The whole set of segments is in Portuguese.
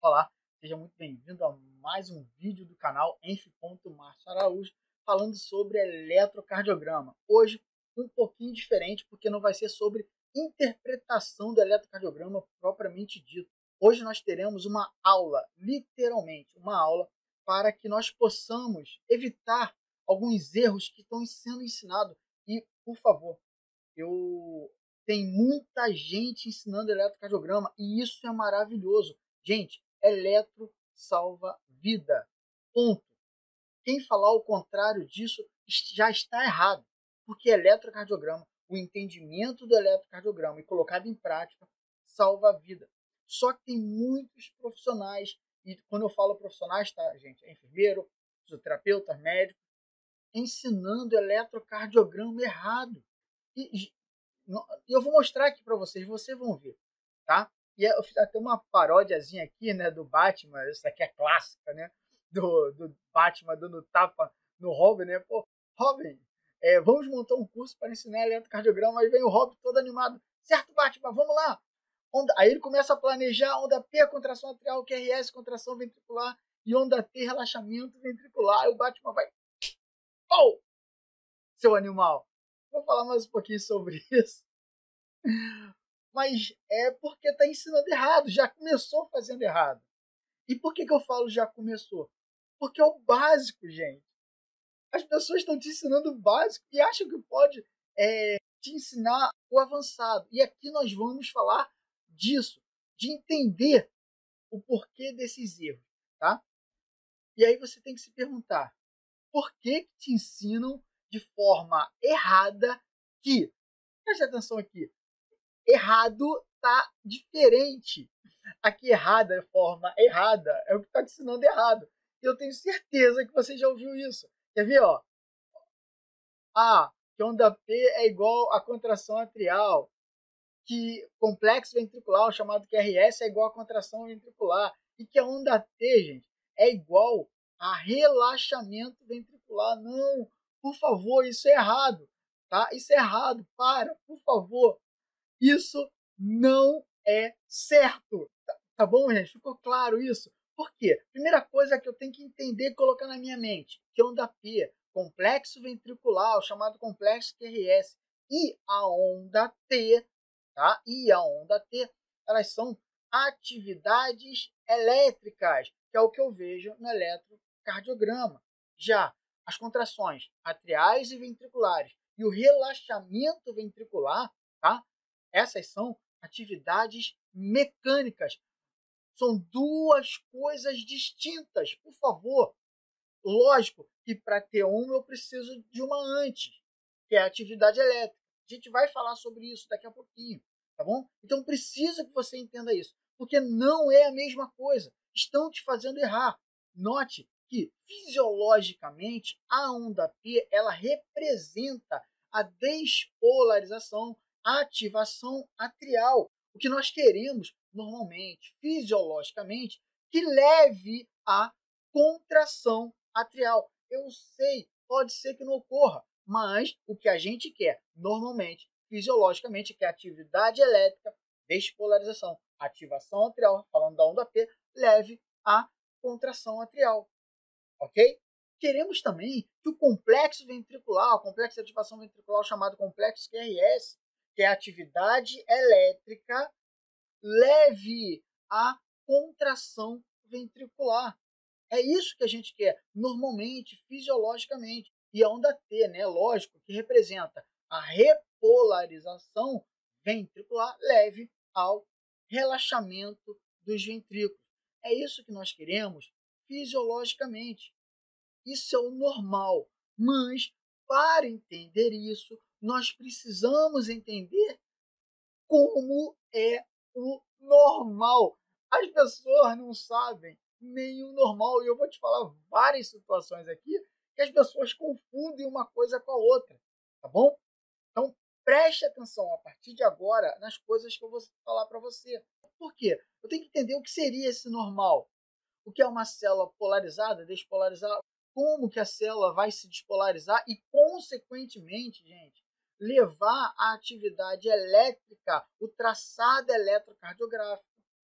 Olá, seja muito bem-vindo a mais um vídeo do canal Enf.Márcio Araújo, falando sobre eletrocardiograma. Hoje, um pouquinho diferente, porque não vai ser sobre interpretação do eletrocardiograma propriamente dito. Hoje nós teremos uma aula, literalmente, uma aula, para que nós possamos evitar alguns erros que estão sendo ensinados. E, por favor, tem muita gente ensinando eletrocardiograma e isso é maravilhoso. Gente, eletro salva vida. Ponto. Quem falar o contrário disso já está errado. Porque eletrocardiograma, o entendimento do eletrocardiograma e colocado em prática, salva a vida. Só que tem muitos profissionais, e quando eu falo profissionais, tá, gente? É enfermeiro, fisioterapeuta, médico, ensinando eletrocardiograma errado. E eu vou mostrar aqui para vocês vão ver, tá? E eu fiz até uma paródiazinha aqui, né, do Batman, essa aqui é clássica, né, do Batman dando tapa no Robin, né, pô, Robin, vamos montar um curso para ensinar eletrocardiograma, aí vem o Robin todo animado, certo, Batman, vamos lá. Aí ele começa a planejar onda P, contração atrial, QRS, contração ventricular, e onda T, relaxamento ventricular, aí o Batman vai, pô, seu animal. Vou falar mais um pouquinho sobre isso. Mas é porque está ensinando errado, já começou fazendo errado. E por que eu falo já começou? Porque é o básico, gente. As pessoas estão te ensinando o básico e acham que pode te ensinar o avançado. E aqui nós vamos falar disso, de entender o porquê desses erros, tá? E aí você tem que se perguntar, por que te ensinam de forma errada que, preste atenção aqui, errado tá diferente. Aqui errada é forma errada, é o que está te ensinando errado. E eu tenho certeza que você já ouviu isso. Quer ver, ó? Que onda P é igual a contração atrial, que complexo ventricular, chamado QRS, é igual a contração ventricular, e que a onda T, gente, é igual a relaxamento ventricular. Não, por favor, isso é errado, tá? Isso é errado, por favor. Isso não é certo. Tá bom, gente? Ficou claro isso? Por quê? Primeira coisa que eu tenho que entender e colocar na minha mente, que onda P, complexo ventricular, o chamado complexo QRS, e a onda T, tá? E a onda T, elas são atividades elétricas, que é o que eu vejo no eletrocardiograma. Já as contrações atriais e ventriculares e o relaxamento ventricular, tá? Essas são atividades mecânicas. São duas coisas distintas, por favor. Lógico que para ter uma eu preciso de uma antes, que é a atividade elétrica. A gente vai falar sobre isso daqui a pouquinho, tá bom? Então preciso que você entenda isso, porque não é a mesma coisa. Estão te fazendo errar. Note que fisiologicamente a onda P ela representa a despolarização, a ativação atrial. O que nós queremos normalmente, fisiologicamente, que leve a contração atrial. Eu sei, pode ser que não ocorra, mas o que a gente quer, normalmente, fisiologicamente, que é atividade elétrica, despolarização, ativação atrial, falando da onda P, leve à contração atrial, ok? Queremos também que o complexo ventricular, o complexo de ativação ventricular, chamado complexo QRS, que é a atividade elétrica, leve à contração ventricular. É isso que a gente quer, normalmente, fisiologicamente. E a onda T, né, lógico, que representa a repolarização ventricular leve ao relaxamento dos ventrículos. É isso que nós queremos fisiologicamente. Isso é o normal. Mas, para entender isso, nós precisamos entender como é o normal. As pessoas não sabem nem o normal. E eu vou te falar várias situações aqui que as pessoas confundem uma coisa com a outra, tá bom? Então, preste atenção a partir de agora nas coisas que eu vou falar para você. Por quê? Eu tenho que entender o que seria esse normal. O que é uma célula polarizada, despolarizada, como que a célula vai se despolarizar e, consequentemente, gente, levar a atividade elétrica, o traçado eletrocardiográfico,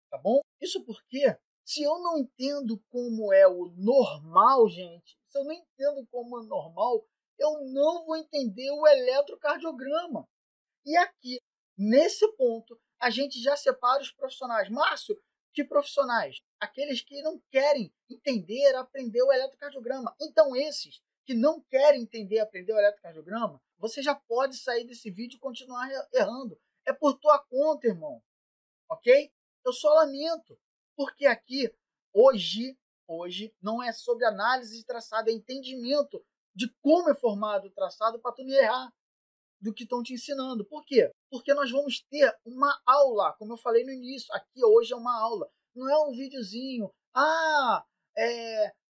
tá bom? Isso porque Se eu não entendo como é o normal, gente, se eu não entendo como é normal, eu não vou entender o eletrocardiograma. E aqui, nesse ponto, a gente já separa os profissionais. Márcio, que profissionais? Aqueles que não querem entender, aprender o eletrocardiograma. Então, esses que não querem entender, aprender o eletrocardiograma, você já pode sair desse vídeo e continuar errando. É por tua conta, irmão. Ok? Eu só lamento. Porque aqui, hoje não é sobre análise de traçado, é entendimento de como é formado o traçado para tu não errar do que estão te ensinando. Por quê? Porque nós vamos ter uma aula, como eu falei no início, aqui hoje é uma aula, não é um videozinho,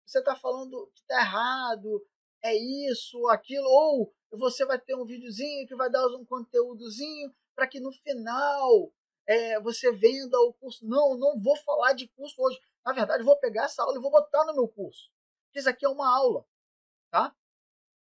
você está falando que está errado, é isso, aquilo, ou você vai ter um videozinho que vai dar um conteúdozinho para que no final você venda o curso. Não, eu não vou falar de curso hoje. Na verdade, eu vou pegar essa aula e vou botar no meu curso. Porque isso aqui é uma aula, tá?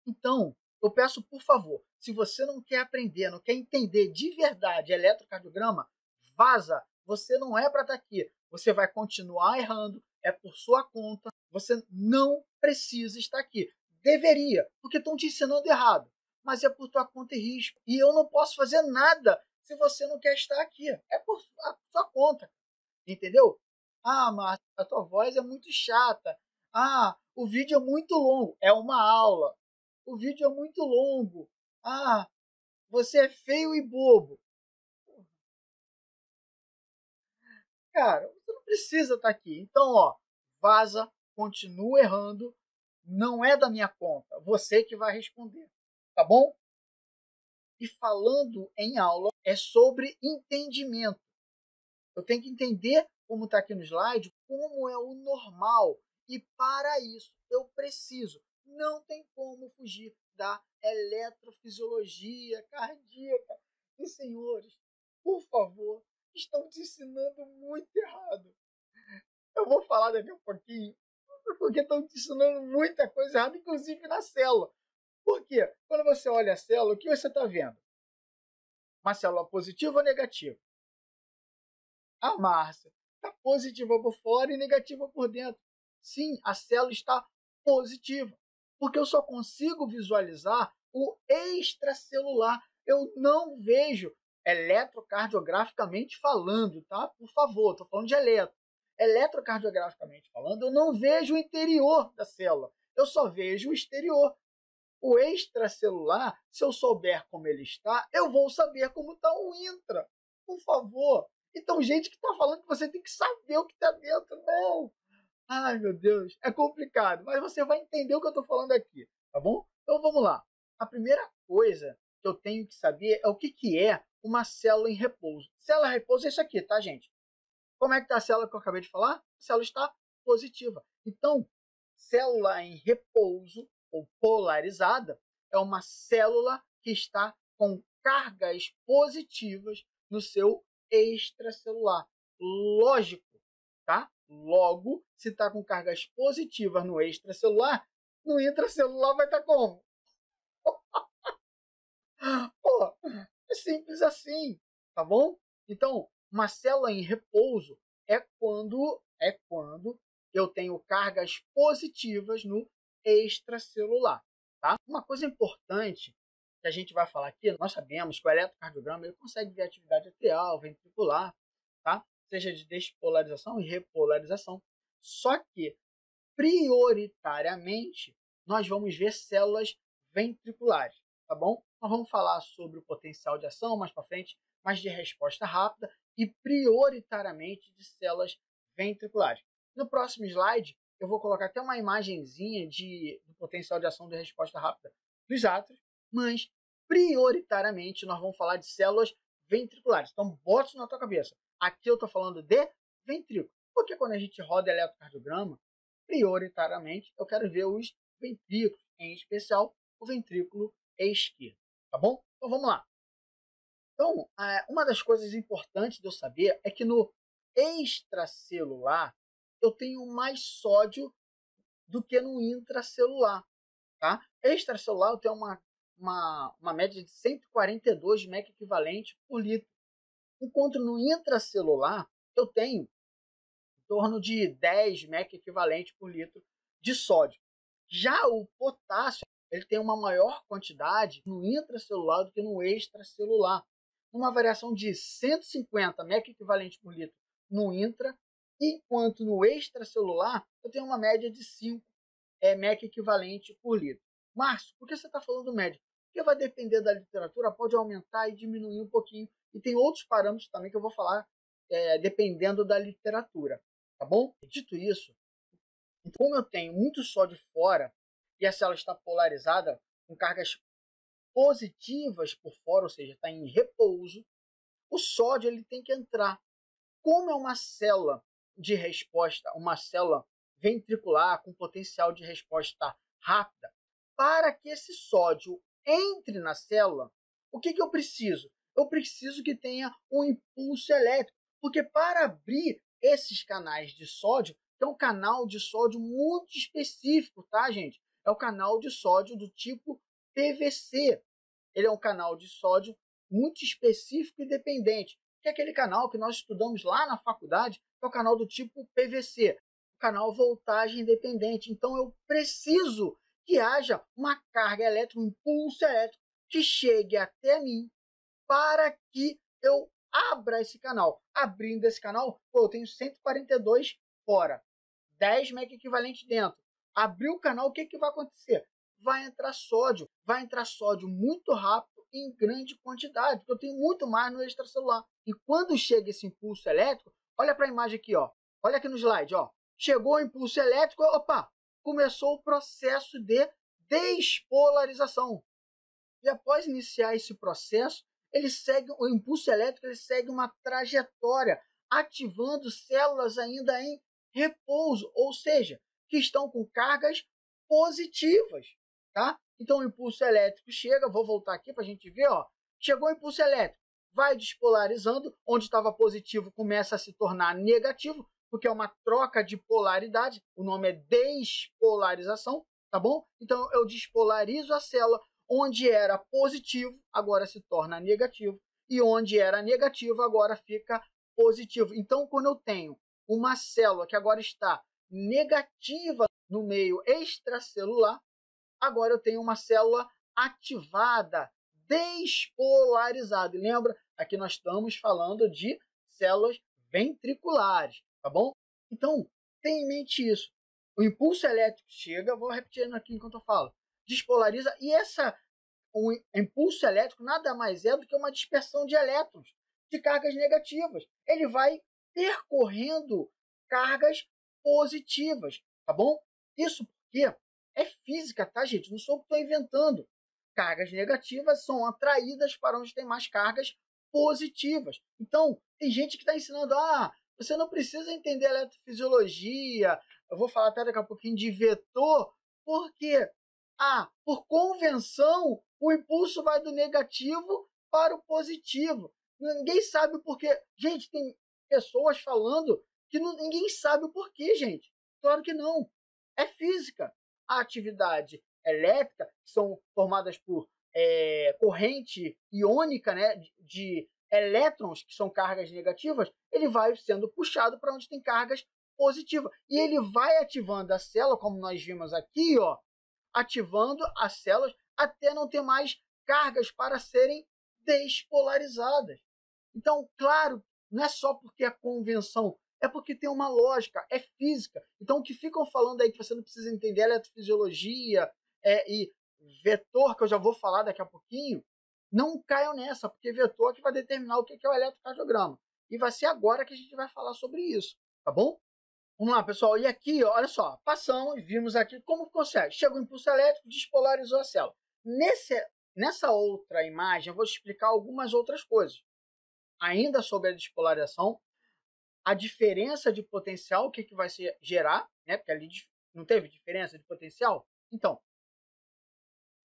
Então, eu peço, por favor, se você não quer aprender, não quer entender de verdade eletrocardiograma, vaza. Você não é para estar aqui. Você vai continuar errando, é por sua conta. Você não precisa estar aqui. Deveria, porque estão te ensinando errado. Mas é por tua conta e risco. E eu não posso fazer nada se você não quer estar aqui. É por sua conta. Entendeu? Ah, Márcia, a tua voz é muito chata. Ah, o vídeo é muito longo. É uma aula. O vídeo é muito longo. Ah, você é feio e bobo. Cara, você não precisa estar aqui. Então, ó, vaza, continua errando. Não é da minha conta. Você que vai responder. Tá bom? E falando em aula, é sobre entendimento. Eu tenho que entender, como está aqui no slide, como é o normal. E para isso, eu preciso. Não tem como fugir da eletrofisiologia cardíaca. E, senhores, por favor, estão te ensinando muito errado. Eu vou falar daqui a pouquinho, porque estão te ensinando muita coisa errada, inclusive na célula. Por quê? Quando você olha a célula, o que você está vendo? Uma célula positiva ou negativa? A Márcia está positiva por fora e negativa por dentro. Sim, a célula está positiva, porque eu só consigo visualizar o extracelular. Eu não vejo eletrocardiograficamente falando, tá? Por favor, estou falando de eletro. Eletrocardiograficamente falando, eu não vejo o interior da célula. Eu só vejo o exterior. O extracelular, se eu souber como ele está, eu vou saber como está o intra. Por favor. Então, gente que está falando que você tem que saber o que está dentro. Não. Ai, meu Deus. É complicado. Mas você vai entender o que eu estou falando aqui. Tá bom? Então, vamos lá. A primeira coisa que eu tenho que saber é o que é uma célula em repouso. Célula em repouso é isso aqui, tá, gente? Como é que está a célula que eu acabei de falar? A célula está positiva. Então, célula em repouso ou polarizada é uma célula que está com cargas positivas no seu extracelular. Lógico, tá? Logo, se está com cargas positivas no extracelular, no intracelular vai estar como? Pô, é simples assim, tá bom? Então, uma célula em repouso é quando eu tenho cargas positivas no extracelular, tá? Uma coisa importante que a gente vai falar aqui, nós sabemos que o eletrocardiograma ele consegue ver atividade atrial, ventricular, tá? Seja de despolarização e repolarização. Só que prioritariamente nós vamos ver células ventriculares, tá bom? Nós vamos falar sobre o potencial de ação mais para frente, mas de resposta rápida e prioritariamente de células ventriculares. No próximo slide, eu vou colocar até uma imagenzinha do potencial de ação de resposta rápida dos átrios, mas prioritariamente nós vamos falar de células ventriculares. Então, bota isso na tua cabeça. Aqui eu estou falando de ventrículo, porque quando a gente roda eletrocardiograma, prioritariamente eu quero ver os ventrículos, em especial o ventrículo esquerdo, tá bom? Então vamos lá. Então, uma das coisas importantes de eu saber é que no extracelular eu tenho mais sódio do que no intracelular, tá? Extracelular eu tenho uma média de 142 mega equivalente por litro, enquanto no intracelular eu tenho torno de 10 mEq equivalente por litro de sódio. Já o potássio, ele tem uma maior quantidade no intracelular do que no extracelular, uma variação de 150 mEq equivalente por litro no intra, enquanto no extracelular eu tenho uma média de 5 mEq equivalente por litro. Márcio, por que você está falando média? Porque vai depender da literatura, pode aumentar e diminuir um pouquinho, e tem outros parâmetros também que eu vou falar dependendo da literatura, tá bom? Dito isso, como eu tenho muito sódio fora e a célula está polarizada com cargas positivas por fora, ou seja, está em repouso, o sódio ele tem que entrar. Como é uma célula de resposta, uma célula ventricular com potencial de resposta rápida, para que esse sódio entre na célula, o que eu preciso? Eu preciso que tenha um impulso elétrico, porque para abrir esses canais de sódio, tem um canal de sódio muito específico, tá, gente? É o canal de sódio do tipo PVC. Ele é um canal de sódio muito específico e dependente, que é aquele canal que nós estudamos lá na faculdade, que é o canal do tipo PVC, o canal voltagem dependente. Então eu preciso que haja uma carga elétrica, um impulso elétrico que chegue até mim para que eu abra esse canal. Abrindo esse canal, eu tenho 142 fora, 10 mEq equivalente dentro. Abriu o canal, o que vai acontecer? Vai entrar sódio muito rápido em grande quantidade, porque eu tenho muito mais no extracelular. E quando chega esse impulso elétrico, olha para a imagem aqui, ó. Olha aqui no slide, ó. Chegou o impulso elétrico, opa, começou o processo de despolarização. E após iniciar esse processo, o impulso elétrico ele segue uma trajetória, ativando células ainda em repouso, ou seja, que estão com cargas positivas, tá? Então o impulso elétrico chega, vou voltar aqui para a gente ver, ó. Chegou o impulso elétrico, vai despolarizando, onde estava positivo começa a se tornar negativo, porque é uma troca de polaridade, o nome é despolarização, tá bom? Então eu despolarizo a célula, onde era positivo, agora se torna negativo, e onde era negativo, agora fica positivo. Então, quando eu tenho uma célula que agora está negativa no meio extracelular, agora eu tenho uma célula ativada, despolarizada. E lembra, aqui nós estamos falando de células ventriculares, tá bom? Então, tenha em mente isso. O impulso elétrico chega, vou repetindo aqui enquanto eu falo, despolariza, e o impulso elétrico nada mais é do que uma dispersão de elétrons, de cargas negativas. Ele vai percorrendo cargas positivas, tá bom? Isso porque é física, tá, gente? Não sou eu que estou inventando. Cargas negativas são atraídas para onde tem mais cargas positivas. Então, tem gente que está ensinando, você não precisa entender eletrofisiologia, eu vou falar até daqui a pouquinho de vetor, porque, por convenção, o impulso vai do negativo para o positivo. Ninguém sabe o porquê. Gente, tem pessoas falando que ninguém sabe o porquê, gente. Claro que não. É física. A atividade elétrica, que são formadas por corrente iônica, né, de elétrons, que são cargas negativas, ele vai sendo puxado para onde tem cargas positivas. E ele vai ativando a célula, como nós vimos aqui, ó, ativando as células até não ter mais cargas para serem despolarizadas. Então, claro, não é só porque é convenção, é porque tem uma lógica, é física. Então, o que ficam falando aí que você não precisa entender eletrofisiologia e vetor, que eu já vou falar daqui a pouquinho, não caiam nessa, porque vetor que vai determinar o que é o eletrocardiograma. E vai ser agora que a gente vai falar sobre isso, tá bom? Vamos lá, pessoal. E aqui, olha só, passamos, vimos aqui como consegue. Chega o impulso elétrico, despolarizou a célula. Nessa outra imagem, eu vou te explicar algumas outras coisas. Ainda sobre a despolarização, a diferença de potencial, o que vai gerar, né? Porque ali não teve diferença de potencial. Então,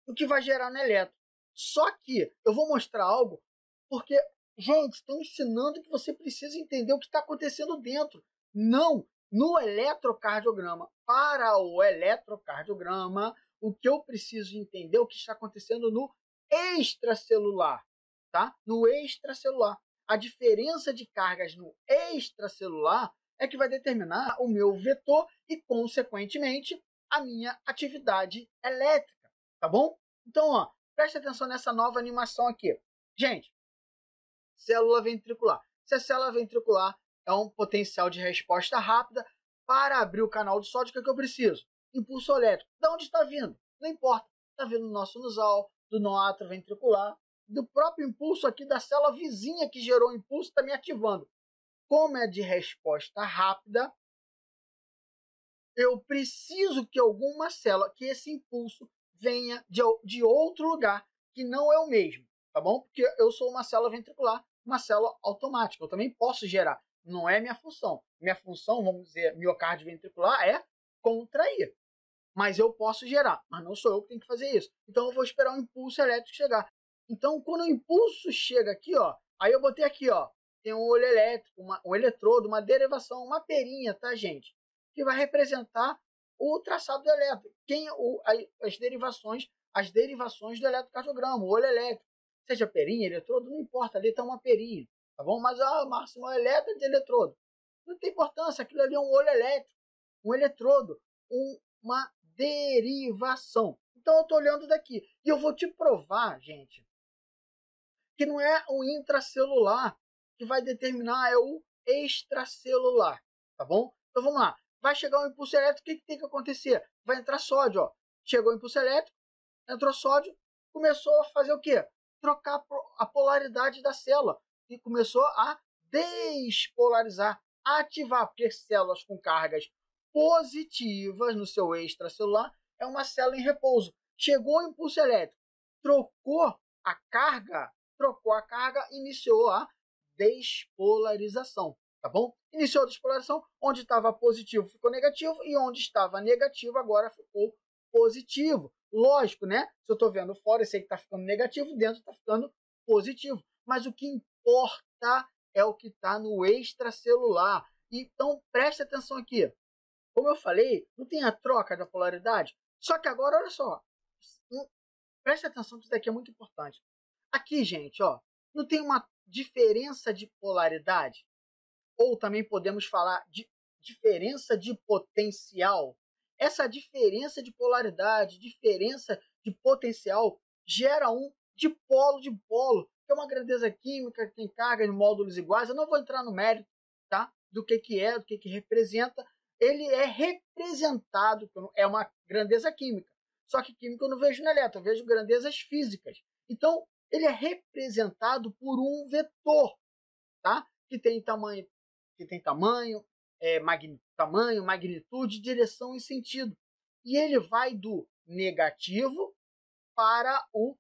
o que vai gerar no elétron. Só que eu vou mostrar algo, porque, gente, estou ensinando que você precisa entender o que está acontecendo dentro. Não no eletrocardiograma. Para o eletrocardiograma, o que eu preciso entender é o que está acontecendo no extracelular, tá? No extracelular. A diferença de cargas no extracelular é que vai determinar o meu vetor e, consequentemente, a minha atividade elétrica, tá bom? Então, ó, preste atenção nessa nova animação aqui. Gente, célula ventricular. Se a célula ventricular é um potencial de resposta rápida, para abrir o canal de sódio, o que eu preciso? Impulso elétrico. De onde está vindo? Não importa. Está vindo do nosso sinusal, do nó atrioventricular, do próprio impulso aqui da célula vizinha que gerou o impulso, está me ativando. Como é de resposta rápida, eu preciso que alguma célula, que esse impulso venha de outro lugar, que não é o mesmo, tá bom? Porque eu sou uma célula ventricular, uma célula automática, eu também posso gerar, não é minha função. Minha função, vamos dizer, miocárdio ventricular é contrair, mas eu posso gerar, mas não sou eu que tenho que fazer isso. Então eu vou esperar o impulso elétrico chegar. Então quando o impulso chega aqui, ó, aí eu botei aqui, ó, tem um olho elétrico, um eletrodo, uma derivação, uma perinha, tá, gente? Que vai representar o traçado do elétrico, as derivações do eletrocardiograma, o olho elétrico, seja perinha, eletrodo, não importa, ali está uma perinha, tá bom? Mas a máximo é elétrodo de eletrodo. Não tem importância, aquilo ali é um olho elétrico, um eletrodo, uma derivação. Então eu estou olhando daqui e eu vou te provar, gente, que não é o intracelular que vai determinar, é o extracelular, tá bom? Então vamos lá. Vai chegar o impulso elétrico, o que tem que acontecer? Vai entrar sódio, ó. Chegou o impulso elétrico, entrou sódio, começou a fazer o quê? Trocar a polaridade da célula e começou a despolarizar, ativar, porque células com cargas positivas no seu extracelular é uma célula em repouso. Chegou o impulso elétrico, trocou a carga, iniciou a despolarização, tá bom? Iniciou a despolarização, onde estava positivo ficou negativo e onde estava negativo agora ficou positivo. Lógico, né? Se eu estou vendo fora, eu sei que está ficando negativo, dentro está ficando positivo. Mas o que importa é o que está no extracelular. Então, preste atenção aqui. Como eu falei, não tem a troca da polaridade. Só que agora, olha só. Preste atenção que isso daqui é muito importante. Aqui, gente, ó, não tem uma diferença de polaridade? Ou também podemos falar de diferença de potencial. Essa diferença de polaridade, diferença de potencial, gera um dipolo de polo, que é uma grandeza química que tem cargas em módulos iguais. Eu não vou entrar no mérito, tá? Do que é, do que representa. Ele é representado, é uma grandeza química. Só que química eu não vejo no elétron, eu vejo grandezas físicas. Então, ele é representado por um vetor, tá? Que tem tamanho, magnitude, direção e sentido. E ele vai do negativo para o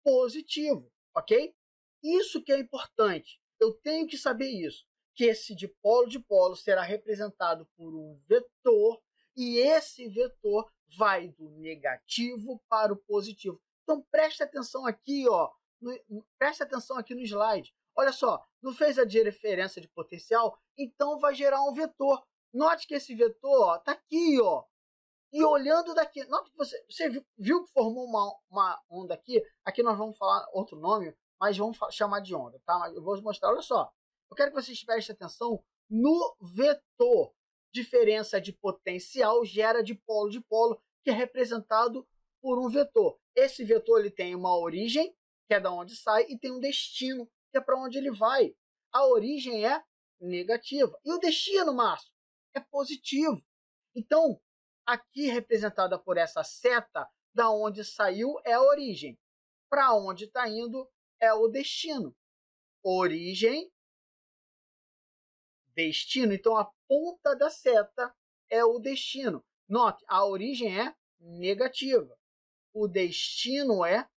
positivo, ok? Isso que é importante. Eu tenho que saber isso, que esse dipolo será representado por um vetor e esse vetor vai do negativo para o positivo. Então preste atenção aqui, ó, preste atenção aqui no slide. Olha só, não fez a diferença de potencial? Então vai gerar um vetor. Note que esse vetor está aqui, ó. E olhando daqui, note que você viu que formou uma onda aqui. Aqui nós vamos falar outro nome, mas vamos chamar de onda, tá? Eu vou mostrar, olha só. Eu quero que vocês prestem atenção no vetor. Diferença de potencial gera dipolo, que é representado por um vetor. Esse vetor ele tem uma origem, que é da onde sai, e tem um destino, que é para onde ele vai. A origem é negativa. E o destino, Márcio, é positivo. Então, aqui representada por essa seta, da onde saiu é a origem. Para onde está indo é o destino. Origem, destino. Então, a ponta da seta é o destino. Note, a origem é negativa. O destino é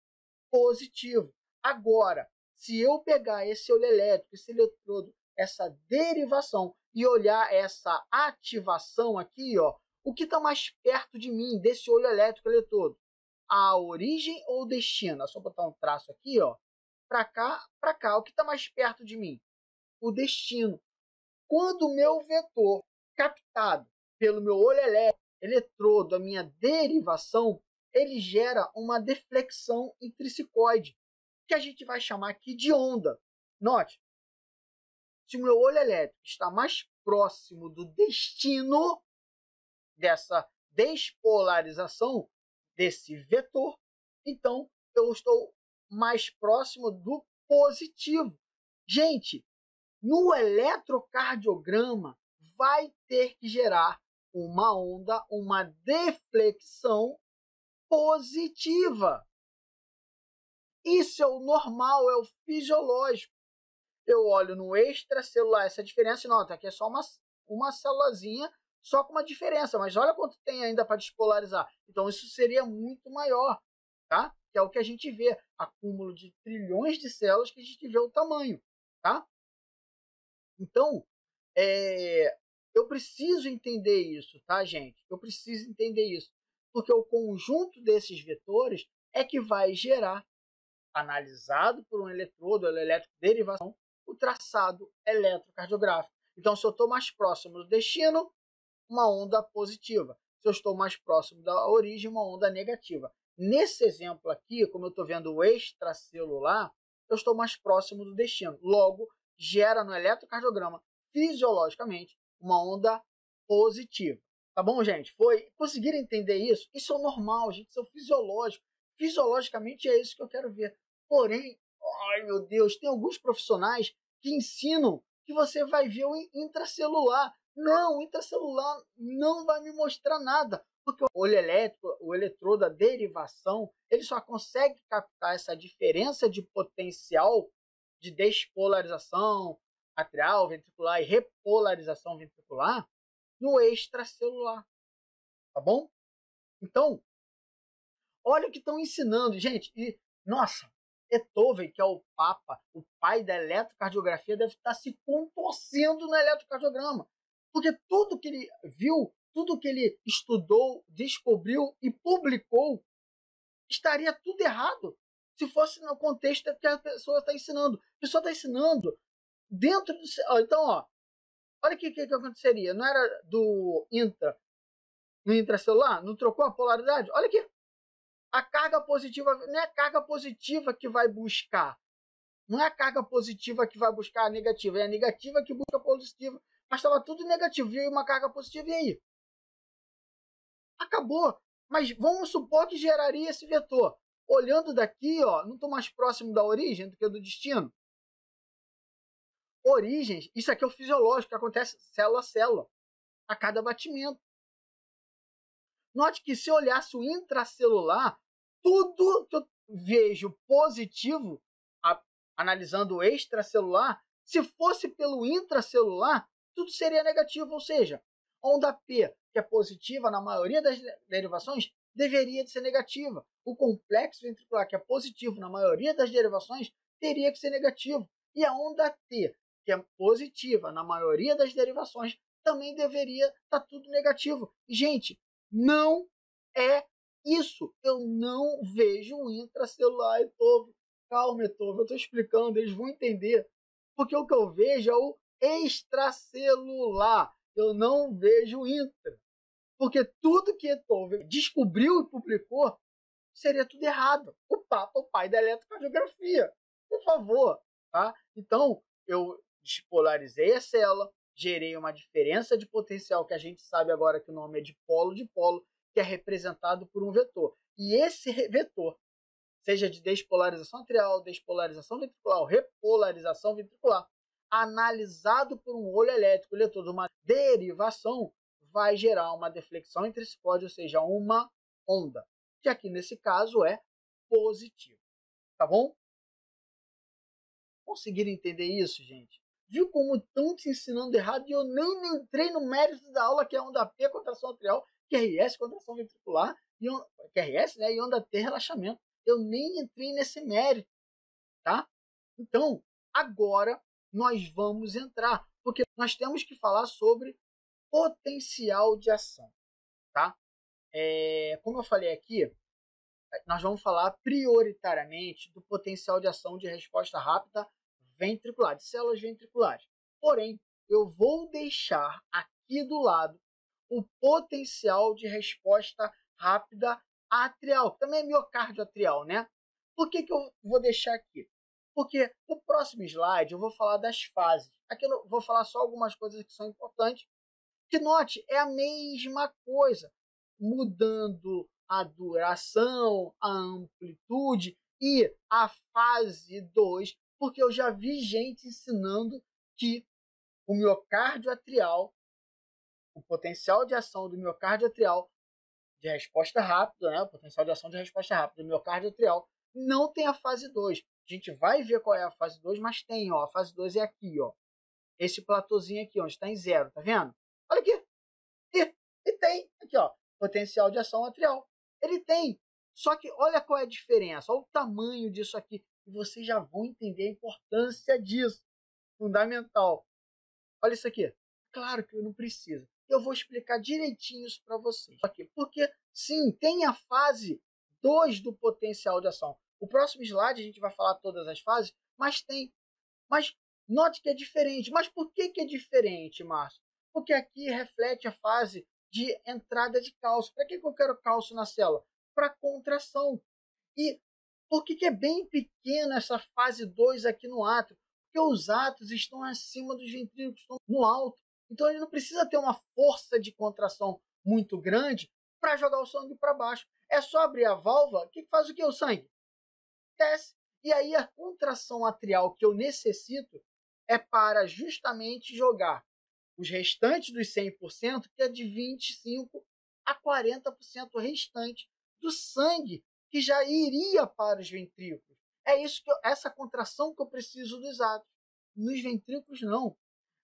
positivo. Agora, se eu pegar esse olho elétrico, esse eletrodo, essa derivação e olhar essa ativação aqui, ó, o que está mais perto de mim, desse olho elétrico eletrodo? A origem ou o destino? É só botar um traço aqui, ó, para cá, para cá. O que está mais perto de mim? O destino. Quando o meu vetor captado pelo meu olho elétrico, eletrodo, a minha derivação, ele gera uma deflexão intrínsecoide, que a gente vai chamar aqui de onda. Note, Se o meu olho elétrico está mais próximo do destino dessa despolarização desse vetor, então eu estou mais próximo do positivo. Gente, no eletrocardiograma vai ter que gerar uma onda, uma deflexão positiva. Isso é o normal, é o fisiológico. Eu olho no extracelular, essa diferença, nota, aqui é só uma célulazinha, só com uma diferença, mas olha quanto tem ainda para despolarizar. Então isso seria muito maior, tá? Que é o que a gente vê, acúmulo de trilhões de células que a gente vê o tamanho, tá? Então, eu preciso entender isso, tá, gente? Eu preciso entender isso, porque o conjunto desses vetores é que vai gerar, analisado por um eletrodo, eletroderivação, o traçado eletrocardiográfico. Então, se eu estou mais próximo do destino, uma onda positiva. Se eu estou mais próximo da origem, uma onda negativa. Nesse exemplo aqui, como eu estou vendo o extracelular, eu estou mais próximo do destino. Logo, gera no eletrocardiograma, fisiologicamente, uma onda positiva. Tá bom, gente? Conseguiram entender isso? Isso é o normal, gente. Isso é o fisiológico. Fisiologicamente é isso que eu quero ver. Porém, ai meu Deus, tem alguns profissionais que ensinam que você vai ver o intracelular. Não, o intracelular não vai me mostrar nada, porque o olho elétrico, o eletrodo, a derivação, ele só consegue captar essa diferença de potencial de despolarização atrial, ventricular e repolarização ventricular no extracelular, tá bom? Então, olha o que estão ensinando, gente. E, nossa, Beethoven, que é o Papa, o pai da eletrocardiografia, deve estar se contorcendo no eletrocardiograma. Porque tudo que ele viu, tudo que ele estudou, descobriu e publicou, estaria tudo errado se fosse no contexto que a pessoa está ensinando. A pessoa está ensinando dentro do... Então, olha o que aconteceria. Não era no intracelular? Não trocou a polaridade? Olha aqui. A carga positiva não é a carga positiva que vai buscar. Não é a carga positiva que vai buscar a negativa. É a negativa que busca a positiva. Mas estava tudo negativo. Veio uma carga positiva e aí? Acabou. Mas vamos supor que geraria esse vetor. Olhando daqui, não estou mais próximo da origem do que do destino. Origens, isso aqui é o fisiológico, que acontece célula a célula, a cada batimento. Note que se eu olhasse o intracelular, tudo que eu vejo positivo, analisando o extracelular, se fosse pelo intracelular, tudo seria negativo, ou seja, a onda P, que é positiva na maioria das derivações, deveria de ser negativa. O complexo ventricular, que é positivo na maioria das derivações, teria que ser negativo. E a onda T, que é positiva na maioria das derivações, também deveria estar tudo negativo. Gente, não é isso. Eu não vejo o intracelular, Beethoven. Calma, Beethoven, eu estou explicando, eles vão entender. Porque o que eu vejo é o extracelular. Eu não vejo o intra. Porque tudo que Beethoven descobriu e publicou seria tudo errado. O Papa, o pai da eletrocardiografia. Por favor. Tá? Então, eu despolarizei a célula, gerei uma diferença de potencial que a gente sabe agora que o nome é de polo, que é representado por um vetor. E esse vetor, seja de despolarização atrial, despolarização ventricular, repolarização ventricular, analisado por um olho elétrico, eletrodo, uma derivação, vai gerar uma deflexão intricipode, ou seja, uma onda, que aqui nesse caso é positivo. Tá bom? Conseguiram entender isso, gente? Viu como estão te ensinando errado e eu nem entrei no mérito da aula, que é onda P, contração atrial, QRS, contração ventricular, QRS, né, e onda T, relaxamento. Eu nem entrei nesse mérito, tá? Então, agora nós vamos entrar, porque nós temos que falar sobre potencial de ação, tá? Como eu falei aqui, nós vamos falar prioritariamente do potencial de ação de resposta rápida ventricular, de células ventriculares. Porém, eu vou deixar aqui do lado o potencial de resposta rápida atrial, que também é miocárdio atrial, né? Por que eu vou deixar aqui? Porque no próximo slide eu vou falar das fases. Aqui eu vou falar só algumas coisas que são importantes. Que note, é a mesma coisa, mudando a duração, a amplitude e a fase 2, porque eu já vi gente ensinando que o miocárdio atrial, o potencial de ação do miocárdio atrial de resposta rápida, né, o potencial de ação de resposta rápida do miocárdio atrial, não tem a fase 2. A gente vai ver qual é a fase 2, mas tem, ó, a fase 2 é aqui, ó. Esse platôzinho aqui, onde está em 0, tá vendo? Olha aqui. E tem, aqui, ó, potencial de ação atrial. Ele tem. Só que olha qual é a diferença, olha o tamanho disso aqui. E vocês já vão entender a importância disso. Fundamental. Olha isso aqui. Claro que eu não preciso. Eu vou explicar direitinho isso para vocês. Porque, sim, tem a fase 2 do potencial de ação. O próximo slide a gente vai falar todas as fases, mas tem. Mas note que é diferente. Mas por que é diferente, Márcio? Porque aqui reflete a fase de entrada de cálcio. Para que eu quero cálcio na célula? Para contração. E por que é bem pequena essa fase 2 aqui no átrio? Porque os átrios estão acima dos ventrículos, estão no alto. Então ele não precisa ter uma força de contração muito grande para jogar o sangue para baixo. É só abrir a válvula, que faz o que o sangue? Desce. E aí a contração atrial que eu necessito é para justamente jogar os restantes dos 100%, que é de 25% a 40% restante do sangue que já iria para os ventrículos. É isso que essa contração que eu preciso dos átrios. Nos ventrículos, não.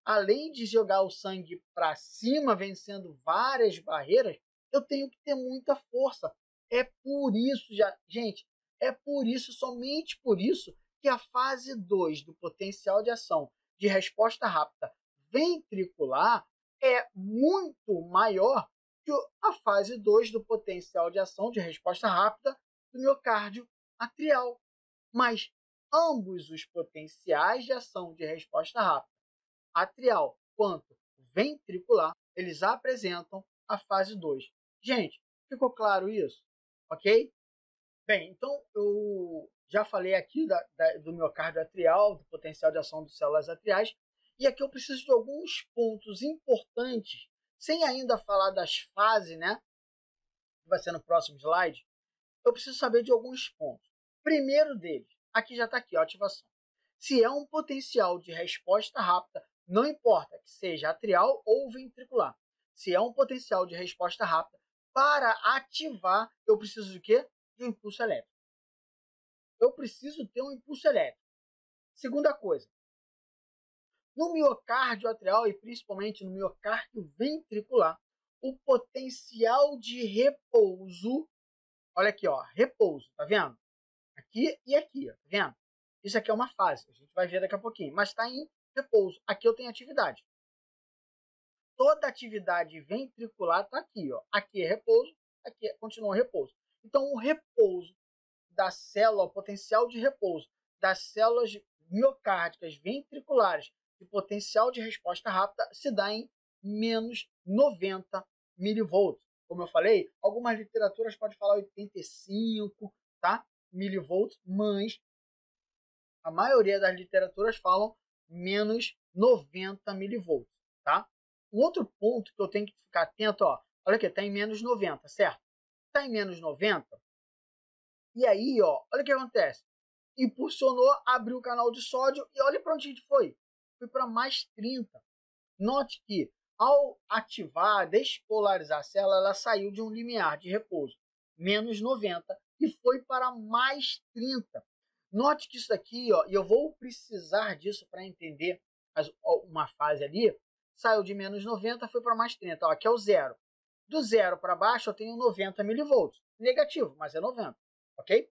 Além de jogar o sangue para cima, vencendo várias barreiras, eu tenho que ter muita força. É por isso, gente, é por isso, somente por isso, que a fase 2 do potencial de ação de resposta rápida ventricular é muito maior que a fase 2 do potencial de ação de resposta rápida do miocárdio atrial. Mas ambos os potenciais de ação de resposta rápida, atrial quanto ventricular, eles apresentam a fase 2. Gente, ficou claro isso? Ok? Bem, então eu já falei aqui do miocárdio atrial, do potencial de ação de células atriais, e aqui eu preciso de alguns pontos importantes, sem ainda falar das fases, né? Que vai ser no próximo slide. Eu preciso saber de alguns pontos. Primeiro deles, aqui já está aqui, ó, ativação. Se é um potencial de resposta rápida, não importa que seja atrial ou ventricular. Se é um potencial de resposta rápida, para ativar, eu preciso de quê? De um impulso elétrico. Eu preciso ter um impulso elétrico. Segunda coisa, no miocárdio atrial e principalmente no miocárdio ventricular, o potencial de repouso, olha aqui, ó, repouso, tá vendo? Aqui e aqui, ó, tá vendo? Isso aqui é uma fase, a gente vai ver daqui a pouquinho, mas está em repouso. Aqui eu tenho atividade. Toda atividade ventricular está aqui, ó. Aqui é repouso, aqui continua repouso. Então, o repouso da célula, o potencial de repouso das células miocárdicas ventriculares de potencial de resposta rápida se dá em menos 90 milivolts. Como eu falei, algumas literaturas podem falar 85, tá? Milivolts, mas a maioria das literaturas falam menos 90 milivolts, tá? Um outro ponto que eu tenho que ficar atento, ó, olha aqui, está em menos 90, certo? Está em menos 90, e aí, ó, olha o que acontece. Impulsionou, abriu o canal de sódio e olha para onde a gente foi. Foi para mais 30. Note que ao ativar, despolarizar a célula, ela saiu de um limiar de repouso, menos 90, e foi para mais 30. Note que isso aqui, ó, e eu vou precisar disso para entender uma fase ali, saiu de menos 90, foi para mais 30. Ó, aqui é o zero. Do zero para baixo eu tenho 90 milivolts. Negativo, mas é 90. Ok?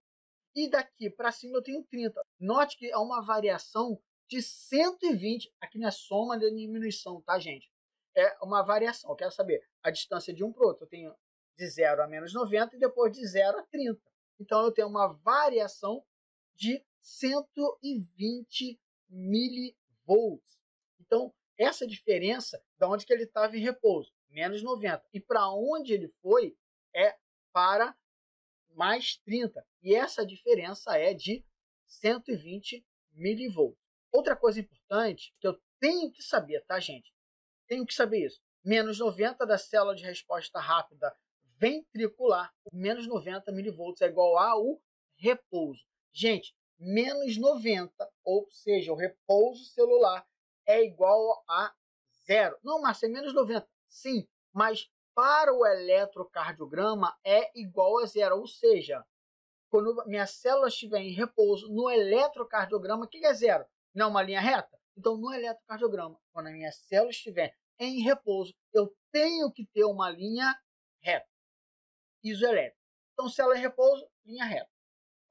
E daqui para cima eu tenho 30. Note que há uma variação de 120. Aqui não é soma de diminuição, tá, gente? É uma variação. Eu quero saber a distância de um para o outro. Eu tenho de 0 a menos 90 e depois de 0 a 30. Então eu tenho uma variação de 120 milivolts. Então, essa diferença da onde que ele estava em repouso, menos 90, e para onde ele foi é para mais 30. E essa diferença é de 120 milivolts. Outra coisa importante que eu tenho que saber, tá, gente? Tenho que saber isso. Menos 90 da célula de resposta rápida ventricular, menos 90 milivolts é igual ao repouso. Gente, menos 90, ou seja, o repouso celular é igual a zero. Não, Márcio, é menos 90. Sim, mas para o eletrocardiograma é igual a zero. Ou seja, quando minha célula estiver em repouso, no eletrocardiograma, o que é zero? Não é uma linha reta? Então, no eletrocardiograma, quando a minha célula estiver em repouso, eu tenho que ter uma linha reta, isoelétrica. Então, célula em repouso, linha reta.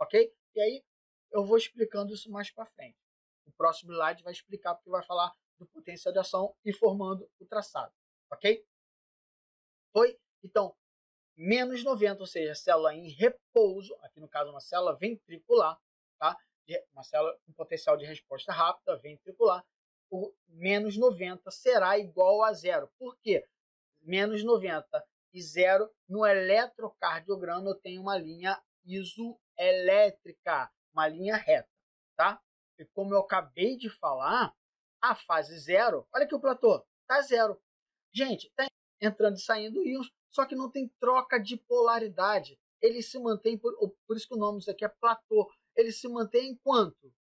Ok? E aí, eu vou explicando isso mais para frente. O próximo slide vai explicar, porque vai falar do potencial de ação e formando o traçado. Ok? Foi? Então, menos 90, ou seja, célula em repouso, aqui no caso uma célula ventricular, tá? Uma célula com potencial de resposta rápida, ventricular, o menos 90 será igual a zero. Por quê? Menos 90 e zero, no eletrocardiograma eu tenho uma linha isoelétrica, uma linha reta, tá? E como eu acabei de falar, a fase zero, olha aqui o platô, tá zero. Gente, tá entrando e saindo íons, só que não tem troca de polaridade. Ele se mantém, por isso que o nome disso aqui é platô, ele se mantém em quanto?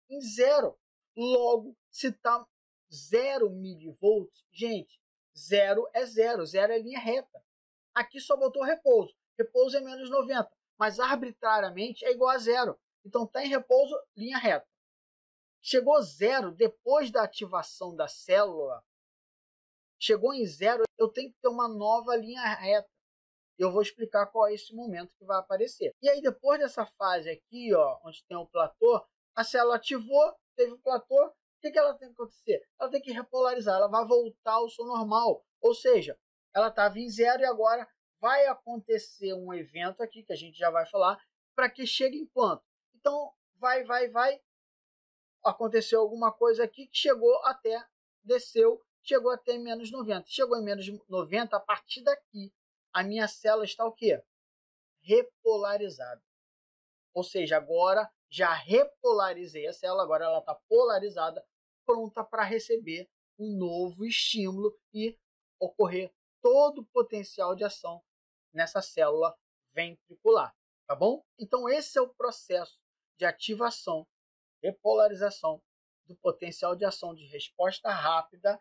Em zero. Logo, se está 0 milivolts, gente, zero é zero, zero é linha reta. Aqui só botou repouso. Repouso é menos 90, mas arbitrariamente é igual a zero. Então está em repouso, linha reta. Chegou zero depois da ativação da célula, chegou em zero, eu tenho que ter uma nova linha reta. Eu vou explicar qual é esse momento que vai aparecer. E aí, depois dessa fase aqui, ó, onde tem o platô, a célula ativou, teve o platô, o que ela tem que acontecer? Ela tem que repolarizar, ela vai voltar ao seu normal. Ou seja, ela estava em zero e agora vai acontecer um evento aqui, que a gente já vai falar, para que chegue em quanto? Então, vai, aconteceu alguma coisa aqui que chegou até, desceu, chegou até menos 90. Chegou em menos 90, a partir daqui, a minha célula está o quê? Repolarizada. Ou seja, agora já repolarizei a célula, agora ela está polarizada, pronta para receber um novo estímulo e ocorrer todo o potencial de ação nessa célula ventricular, tá bom? Então esse é o processo de ativação, repolarização do potencial de ação de resposta rápida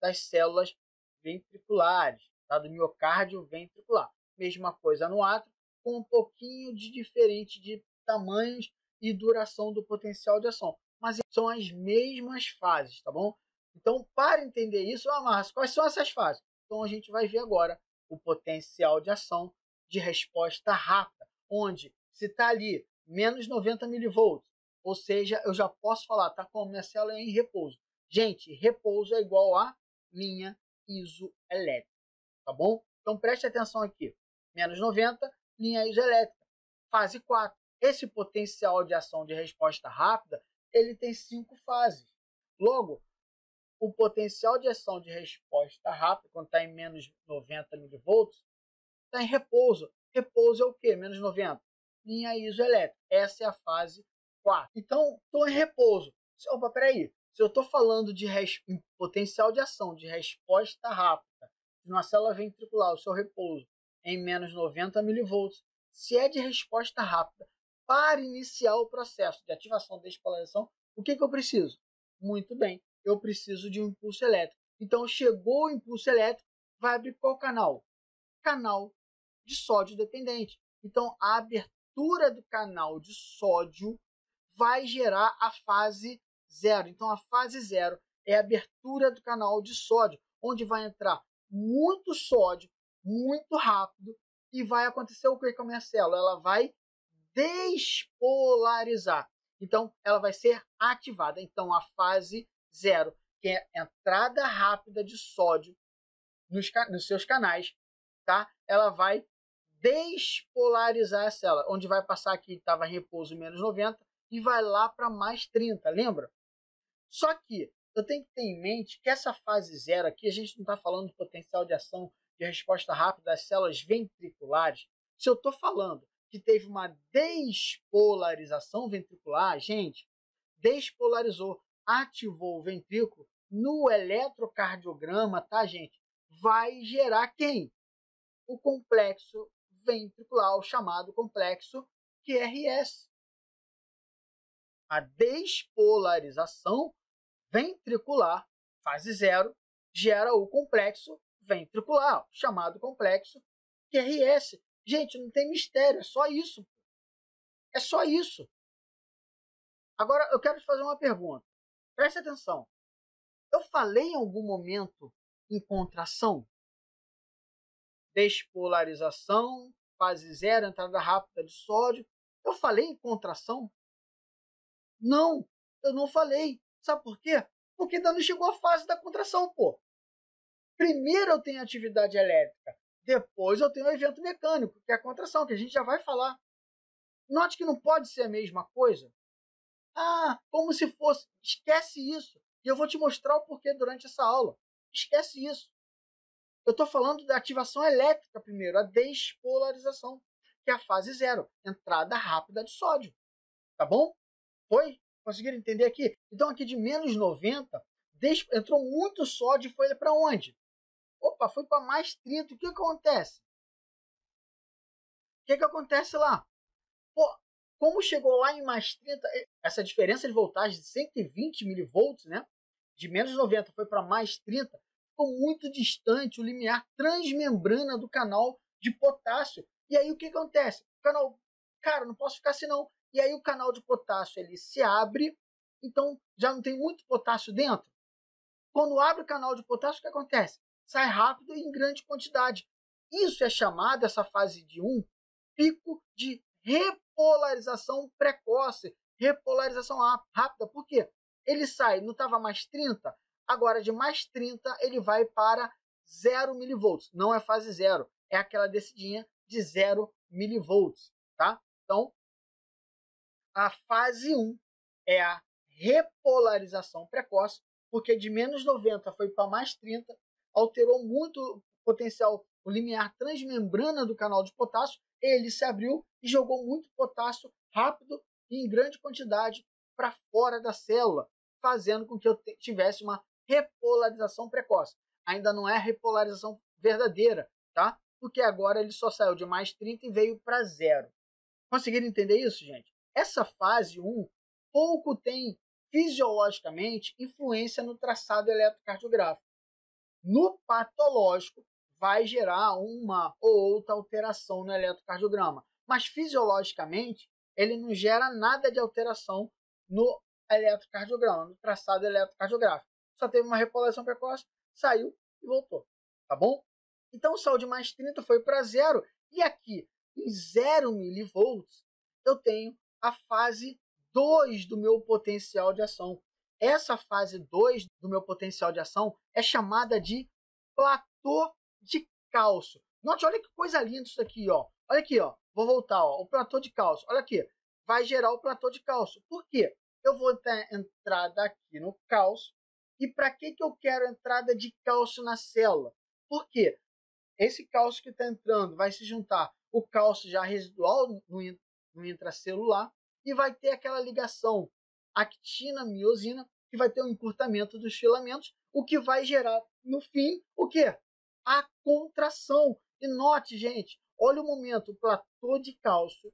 das células ventriculares, tá? Do miocárdio ventricular. Mesma coisa no átrio, com um pouquinho de diferente de tamanhos e duração do potencial de ação. Mas são as mesmas fases, tá bom? Então, para entender isso, Márcio, quais são essas fases? Então, a gente vai ver agora o potencial de ação de resposta rápida, onde se está ali menos 90 milivolts, ou seja, eu já posso falar, tá com a minha célula em repouso. Gente, repouso é igual a linha isoelétrica, tá bom? Então preste atenção aqui. Menos 90, linha isoelétrica. Fase 4. Esse potencial de ação de resposta rápida, ele tem 5 fases. Logo, o potencial de ação de resposta rápida, quando está em menos 90 milivolts, está em repouso. Repouso é o quê? Menos 90. Linha isoelétrica. Essa é a fase 4. Então, estou em repouso. Opa, peraí. Se eu estou falando de potencial de ação de resposta rápida de uma célula ventricular, o seu repouso, em menos 90 milivolts, se é de resposta rápida, para iniciar o processo de ativação da despolarização, o que eu preciso? Muito bem, eu preciso de um impulso elétrico. Então, chegou o impulso elétrico, vai abrir qual canal? Canal de sódio dependente. Então, a abertura do canal de sódio vai gerar a fase zero. Então, a fase zero é a abertura do canal de sódio, onde vai entrar muito sódio, muito rápido, e vai acontecer o que com a minha célula? Ela vai despolarizar. Então, ela vai ser ativada. Então, a fase zero, que é a entrada rápida de sódio nos seus canais, tá? Ela vai despolarizar a célula, onde vai passar aqui, estava em repouso menos 90, e vai lá para mais 30, lembra? Só que eu tenho que ter em mente que essa fase zero aqui, a gente não está falando do potencial de ação de resposta rápida das células ventriculares. Se eu estou falando que teve uma despolarização ventricular, gente, despolarizou, ativou o ventrículo, no eletrocardiograma, tá, gente? Vai gerar quem? O complexo ventricular, chamado complexo QRS. A despolarização ventricular, fase 0, gera o complexo ventricular, chamado complexo QRS. Gente, não tem mistério, é só isso. É só isso. Agora, eu quero te fazer uma pergunta. Preste atenção. Eu falei em algum momento em contração? Despolarização, fase 0, entrada rápida de sódio. Eu falei em contração? Não, eu não falei. Sabe por quê? Porque ainda não chegou a fase da contração, pô. Primeiro eu tenho atividade elétrica, depois eu tenho o evento mecânico, que é a contração, que a gente já vai falar. Note que não pode ser a mesma coisa. Ah, como se fosse. Esquece isso. E eu vou te mostrar o porquê durante essa aula. Esquece isso. Eu estou falando da ativação elétrica primeiro, a despolarização, que é a fase 0, entrada rápida de sódio. Tá bom? Foi? Conseguiram entender aqui? Então aqui de menos 90, entrou muito sódio e foi para onde? Opa, foi para mais 30. O que acontece? O que acontece lá? Pô, como chegou lá em mais 30, essa diferença de voltagem de 120 milivolts, né? De menos 90 foi para mais 30, ficou muito distante o limiar transmembrana do canal de potássio. E aí o que acontece? O canal, cara, não posso ficar assim não. E aí o canal de potássio ele se abre, então já não tem muito potássio dentro. Quando abre o canal de potássio, o que acontece? Sai rápido e em grande quantidade. Isso é chamado, essa fase de 1, pico de repolarização precoce, repolarização rápida. Por quê? Ele sai, não estava mais 30, agora de mais 30 ele vai para 0 milivolts. Não é fase 0, é aquela descidinha de 0 milivolts. Tá? Então, a fase 1 é a repolarização precoce, porque de menos 90 foi para mais 30, alterou muito o potencial, o limiar transmembrana do canal de potássio, ele se abriu e jogou muito potássio rápido e em grande quantidade para fora da célula, fazendo com que eu tivesse uma repolarização precoce. Ainda não é a repolarização verdadeira, tá? Porque agora ele só saiu de mais 30 e veio para 0. Conseguiram entender isso, gente? Essa fase 1 pouco tem fisiologicamente influência no traçado eletrocardiográfico. No patológico, vai gerar uma ou outra alteração no eletrocardiograma, mas fisiologicamente ele não gera nada de alteração no eletrocardiograma, no traçado eletrocardiográfico. Só teve uma repolarização precoce, saiu e voltou. Tá bom? Então, saiu de mais 30, foi para 0. E aqui, em 0 milivolts, eu tenho a fase 2 do meu potencial de ação. Essa fase 2 do meu potencial de ação é chamada de platô de cálcio. Note, olha que coisa linda isso aqui, ó. Olha aqui, ó. Vou voltar, ó. O platô de cálcio. Olha aqui. Vai gerar o platô de cálcio. Por quê? Eu vou ter entrada aqui no cálcio. E para que eu quero entrada de cálcio na célula? Por quê? Esse cálcio que está entrando vai se juntar o cálcio já residual no intracelular e vai ter aquela ligação actina-miosina, que vai ter um encurtamento dos filamentos, o que vai gerar, no fim, o quê? A contração. E note, gente, olha o momento, o platô de cálcio,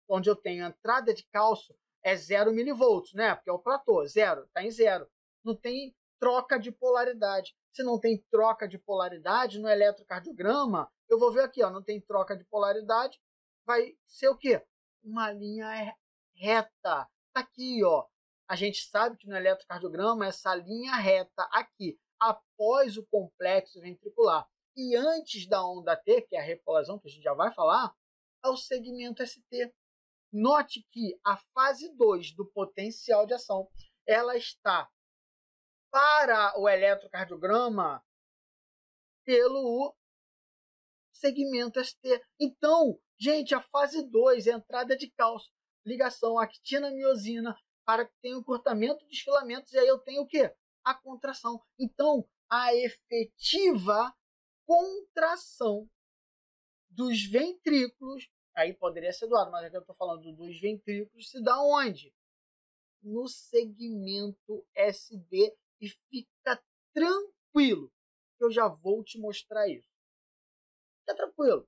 onde eu tenho a entrada de cálcio, é 0 milivolts, né? Porque é o platô, 0, está em 0. Não tem troca de polaridade. Se não tem troca de polaridade no eletrocardiograma, eu vou ver aqui, ó, não tem troca de polaridade, vai ser o quê? Uma linha reta. Tá aqui, ó. A gente sabe que no eletrocardiograma essa linha reta aqui, após o complexo ventricular e antes da onda T, que é a repolarização, que a gente já vai falar, é o segmento ST. Note que a fase 2 do potencial de ação, ela está para o eletrocardiograma pelo segmento ST. Então, gente, a fase 2, entrada de cálcio, ligação actina-miosina, para que tenha o encurtamento dos filamentos, e aí eu tenho o quê? A contração. Então, a efetiva contração dos ventrículos, aí poderia ser do lado, mas aqui eu estou falando dos ventrículos, se dá onde? no segmento SD e fica tranquilo, que eu já vou te mostrar isso. Fica tranquilo.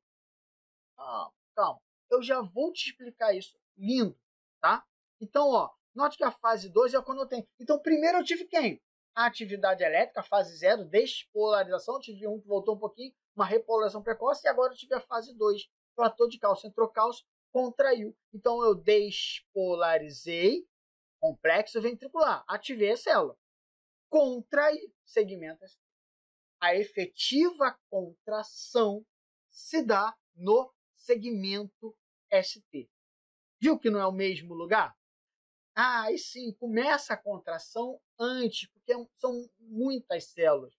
Calma. Eu já vou te explicar isso. Lindo, tá? Então, note que a fase 2 é quando eu tenho. Então, primeiro eu tive quem? A atividade elétrica, fase 0, despolarização. Eu tive um que voltou um pouquinho, uma repolarização precoce. E agora eu tive a fase 2, platô de cálcio. Entrou cálcio, contraiu. Então, eu despolarizei, complexo ventricular. Ativei a célula. Contraí, segmento. A efetiva contração se dá no segmento ST. Viu que não é o mesmo lugar? Aí sim, começa a contração antes, porque são muitas células.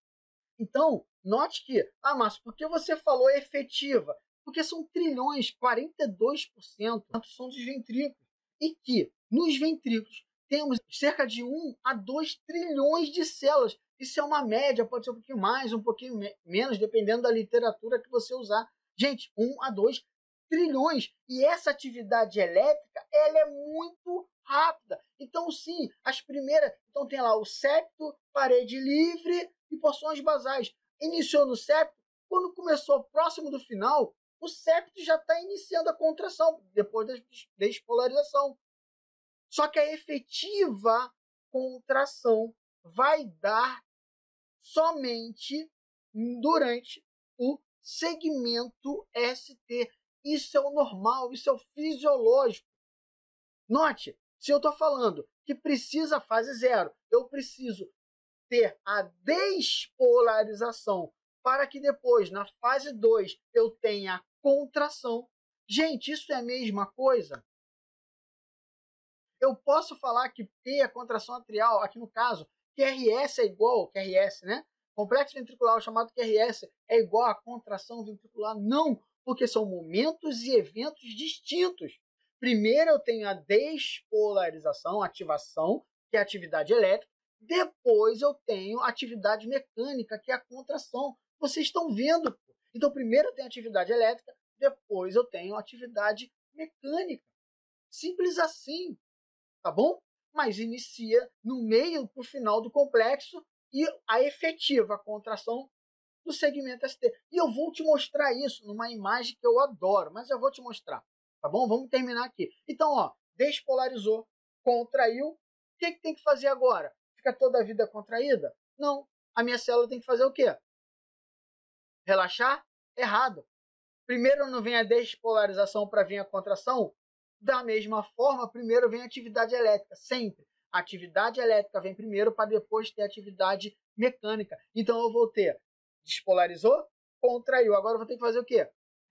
Então, note que, Márcio, por que você falou efetiva? Porque são trilhões, 42% são dos ventrículos. E que, nos ventrículos, temos cerca de 1 a 2 trilhões de células. Isso é uma média, pode ser um pouquinho mais, um pouquinho menos, dependendo da literatura que você usar. Gente, 1 a 2 trilhões. E essa atividade elétrica, ela é muito rápida. Então, sim, as primeiras... Então, tem lá o septo, parede livre e porções basais. Iniciou no septo, quando começou próximo do final, o septo já está iniciando a contração, depois da despolarização. Só que a efetiva contração vai dar somente durante o segmento ST. Isso é o normal, isso é o fisiológico. Note, se eu estou falando que precisa fase 0, eu preciso ter a despolarização para que depois, na fase 2, eu tenha a contração. Gente, isso é a mesma coisa? Eu posso falar que P é contração atrial, aqui no caso, QRS é igual, QRS, né? Complexo ventricular chamado QRS é igual a contração ventricular? Não, porque são momentos e eventos distintos. Primeiro eu tenho a despolarização, ativação, que é a atividade elétrica. Depois eu tenho a atividade mecânica, que é a contração. Vocês estão vendo? Então primeiro eu tenho a atividade elétrica, depois eu tenho a atividade mecânica. Simples assim, tá bom? Mas inicia no meio para o final do complexo e a efetiva contração do segmento ST. E eu vou te mostrar isso numa imagem que eu adoro, mas eu vou te mostrar, tá bom? Vamos terminar aqui. Então, despolarizou, contraiu. O que tem que fazer agora? Fica toda a vida contraída? Não. A minha célula tem que fazer o quê? Relaxar? Errado. Primeiro não vem a despolarização para vir a contração? Da mesma forma, primeiro vem a atividade elétrica, sempre. A atividade elétrica vem primeiro para depois ter a atividade mecânica. Então eu vou ter, despolarizou, contraiu. Agora eu vou ter que fazer o quê?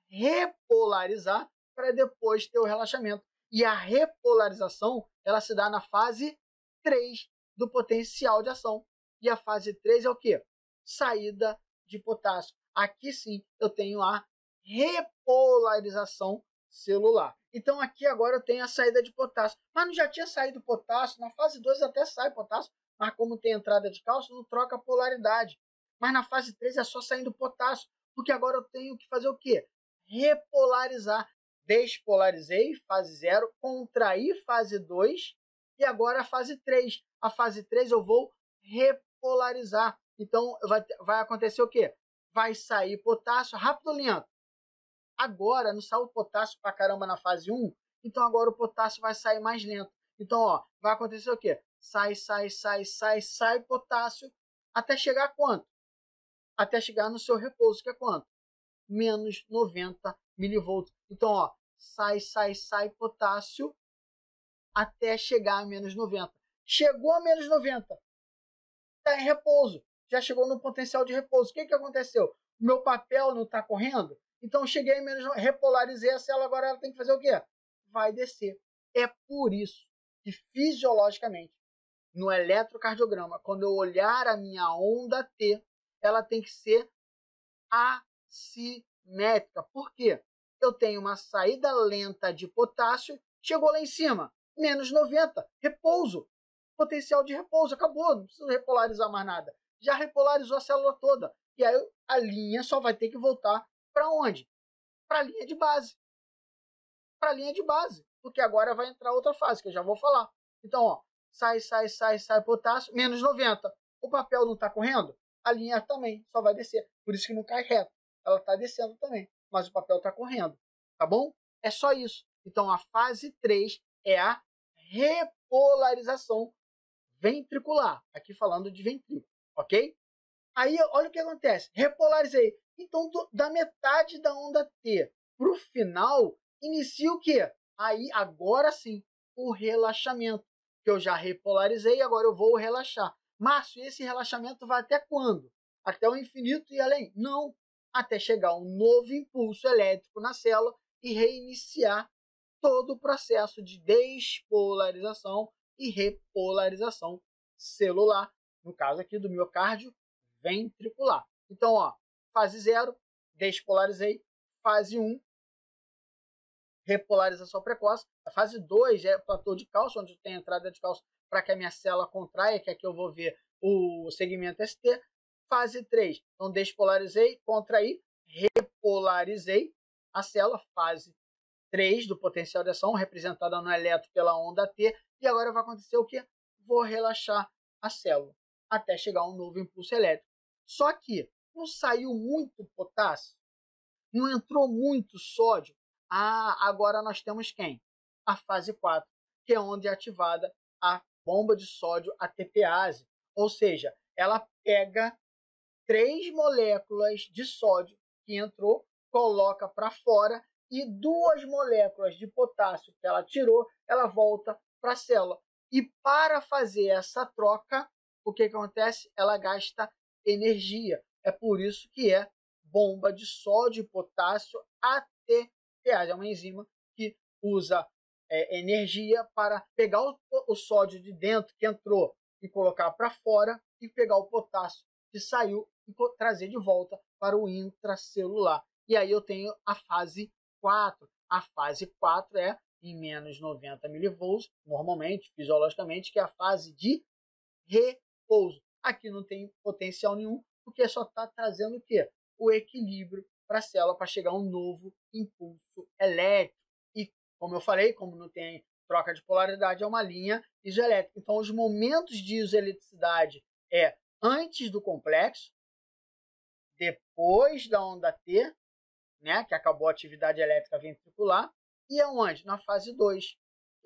Repolarizar para depois ter o relaxamento. E a repolarização, ela se dá na fase 3 do potencial de ação. E a fase 3 é o quê? Saída de potássio. Aqui sim eu tenho a repolarização celular. Então aqui agora eu tenho a saída de potássio. Mas não já tinha saído potássio? Na fase 2 até sai potássio, mas como tem entrada de cálcio, não troca a polaridade. Mas na fase 3 é só saindo potássio, porque agora eu tenho que fazer o quê? Repolarizar. Despolarizei, fase 0, contraí, fase 2, e agora a fase 3. A fase 3 eu vou repolarizar. Então vai acontecer o quê? Vai sair potássio, rápido ou lento? Agora não saiu potássio pra caramba na fase 1, então agora o potássio vai sair mais lento. Então, vai acontecer o quê? Sai potássio, até chegar a quanto? Até chegar no seu repouso, que é quanto? Menos 90 milivolts. Então, sai potássio, até chegar a menos 90. Chegou a menos 90, está em repouso, já chegou no potencial de repouso. O que aconteceu? O meu papel não está correndo? Então, cheguei em menos, repolarizei a célula, agora ela tem que fazer o quê? Vai descer. É por isso que, fisiologicamente, no eletrocardiograma, quando eu olhar a minha onda T, ela tem que ser assimétrica. Por quê? Eu tenho uma saída lenta de potássio, chegou lá em cima, menos 90, repouso. Potencial de repouso, acabou, não precisa repolarizar mais nada. Já repolarizou a célula toda. E aí a linha só vai ter que voltar para onde? Para a linha de base. Para a linha de base. Porque agora vai entrar outra fase, que eu já vou falar. Então, sai potássio, menos 90. O papel não está correndo? A linha também só vai descer. Por isso que não cai reto. Ela está descendo também, mas o papel está correndo. Tá bom? É só isso. Então, a fase 3 é a repolarização ventricular. Aqui falando de ventrículo, ok? Aí, olha o que acontece. Repolarizei. Então, da metade da onda T para o final, inicia o quê? Aí, agora sim, o relaxamento. Que eu já repolarizei, agora eu vou relaxar. Márcio, esse relaxamento vai até quando? Até o infinito e além? Não. Até chegar um novo impulso elétrico na célula e reiniciar todo o processo de despolarização e repolarização celular, no caso aqui do miocárdio ventricular. Então, ó, fase 0, despolarizei. Fase 1, repolarização precoce. A fase 2 é platô de cálcio, onde tem entrada de cálcio para que a minha célula contraia, que aqui eu vou ver o segmento ST. Fase 3, então despolarizei, contraí, repolarizei a célula. Fase 3 do potencial de ação, representada no elétron pela onda T. E agora vai acontecer o quê? Vou relaxar a célula até chegar a um novo impulso elétrico. Só que não saiu muito potássio, não entrou muito sódio. Agora nós temos quem? A fase 4, que é onde é ativada a bomba de sódio ATPase. Ou seja, ela pega 3 moléculas de sódio que entrou, coloca para fora e 2 moléculas de potássio que ela tirou, ela volta para a célula. E para fazer essa troca, o que acontece? Ela gasta energia. É por isso que é bomba de sódio e potássio ATPase. É uma enzima que usa energia para pegar o sódio de dentro que entrou e colocar para fora e pegar o potássio que saiu e trazer de volta para o intracelular. E aí eu tenho a fase 4. A fase 4 é em menos 90 milivolts, normalmente, fisiologicamente, que é a fase de repouso. Aqui não tem potencial nenhum, porque só está trazendo o quê? O equilíbrio para a célula para chegar a um novo impulso elétrico. E, como eu falei, como não tem troca de polaridade, é uma linha isoelétrica. Então, os momentos de isoeletricidade é antes do complexo, depois da onda T, né, que acabou a atividade elétrica ventricular, e aonde? Na fase 2,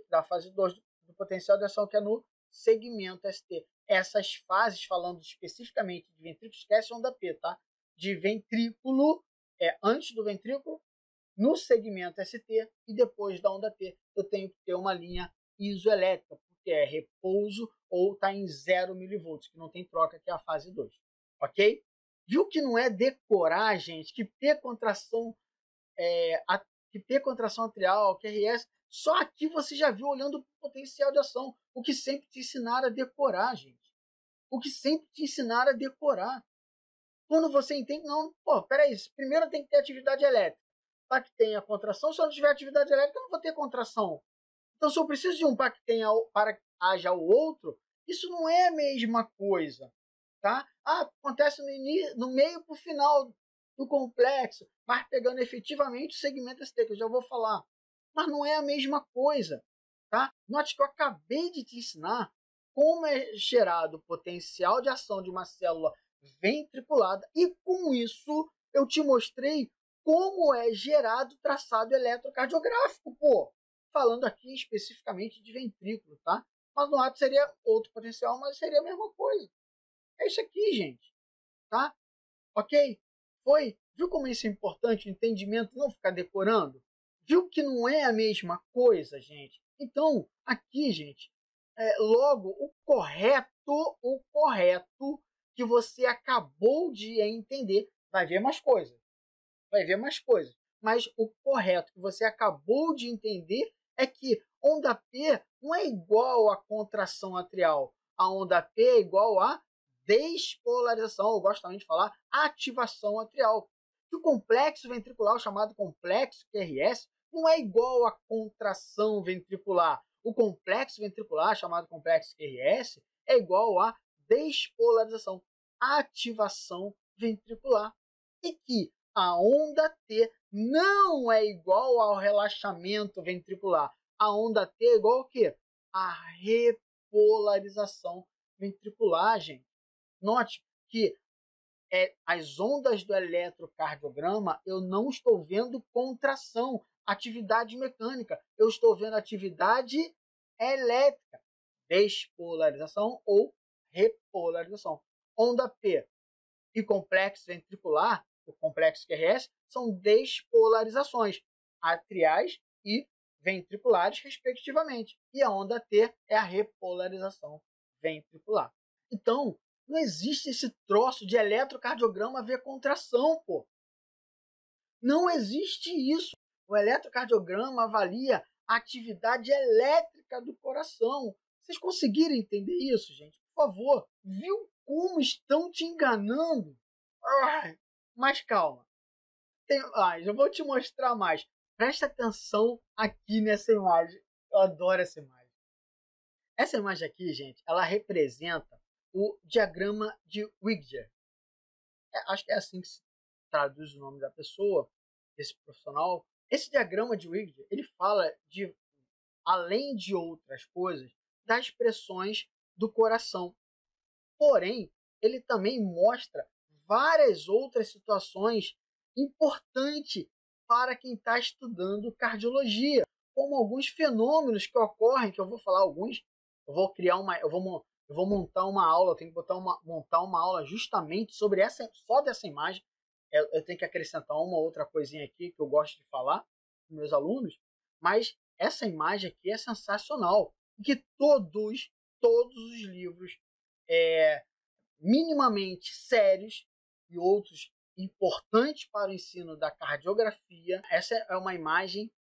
da fase 2 do potencial de ação, que é no segmento ST. Essas fases, falando especificamente de ventrículo, esquece a onda P, tá? De ventrículo, antes do ventrículo, no segmento ST e depois da onda T, eu tenho que ter uma linha isoelétrica, porque é repouso ou está em 0 milivolts, que não tem troca, que é a fase 2. Ok? Viu que não é decorar, gente, que P contração, que P contração atrial, que RS, só aqui você já viu olhando para o potencial de ação, o que sempre te ensinaram a decorar, gente. O que sempre te ensinaram a decorar. Quando você entende, não, pô, peraí, primeiro tem que ter atividade elétrica. Para que tenha contração, se eu não tiver atividade elétrica, eu não vou ter contração. Então, se eu preciso de um para que tenha, para que haja o outro, isso não é a mesma coisa. Tá? Acontece no meio para o final do complexo, mas pegando efetivamente o segmento ST, que eu já vou falar. Mas não é a mesma coisa. Tá? Note que eu acabei de te ensinar como é gerado o potencial de ação de uma célula ventriculada e com isso eu te mostrei como é gerado o traçado eletrocardiográfico, pô. Falando aqui especificamente de ventrículo, tá? Mas no ato seria outro potencial, mas seria a mesma coisa. É isso aqui, gente, tá? Ok? Foi? Viu como isso é importante, o entendimento, não ficar decorando? Viu que não é a mesma coisa, gente? Então, aqui, gente, logo, o correto que você acabou de entender, vai ver mais coisas. Vai ver mais coisas. Mas o correto que você acabou de entender é que onda P não é igual a contração atrial. A onda P é igual a despolarização, eu gosto também de falar ativação atrial. E o complexo ventricular, chamado complexo QRS, não é igual a contração ventricular. O complexo ventricular, chamado complexo QRS, é igual a despolarização, ativação ventricular. E que a onda T não é igual ao relaxamento ventricular. A onda T é igual ao quê? A repolarização ventricular, gente. Note que as ondas do eletrocardiograma, eu não estou vendo contração, atividade mecânica, eu estou vendo atividade elétrica, despolarização ou repolarização. Onda P e complexo ventricular, o complexo QRS, são despolarizações atriais e ventriculares, respectivamente. E a onda T é a repolarização ventricular. Então, não existe esse troço de eletrocardiograma ver contração, pô. Não existe isso. O eletrocardiograma avalia a atividade elétrica do coração. Vocês conseguiram entender isso, gente? Por favor. Viu como estão te enganando? Mas calma. Tem mais. Eu vou te mostrar mais. Presta atenção aqui nessa imagem. Eu adoro essa imagem. Essa imagem aqui, gente, ela representa o diagrama de Wigner. Acho que é assim que se traduz o nome da pessoa, desse profissional. Esse diagrama de Wigner, ele fala de, além de outras coisas, das pressões do coração. Porém, ele também mostra várias outras situações importantes para quem está estudando cardiologia, como alguns fenômenos que ocorrem, que eu vou falar alguns. Eu vou criar eu vou montar uma aula, eu tenho que montar uma aula justamente sobre só dessa imagem. Eu tenho que acrescentar uma outra coisinha aqui que eu gosto de falar com meus alunos, mas essa imagem aqui é sensacional, que todos os livros minimamente sérios e outros importantes para o ensino da cardiografia, essa é uma imagem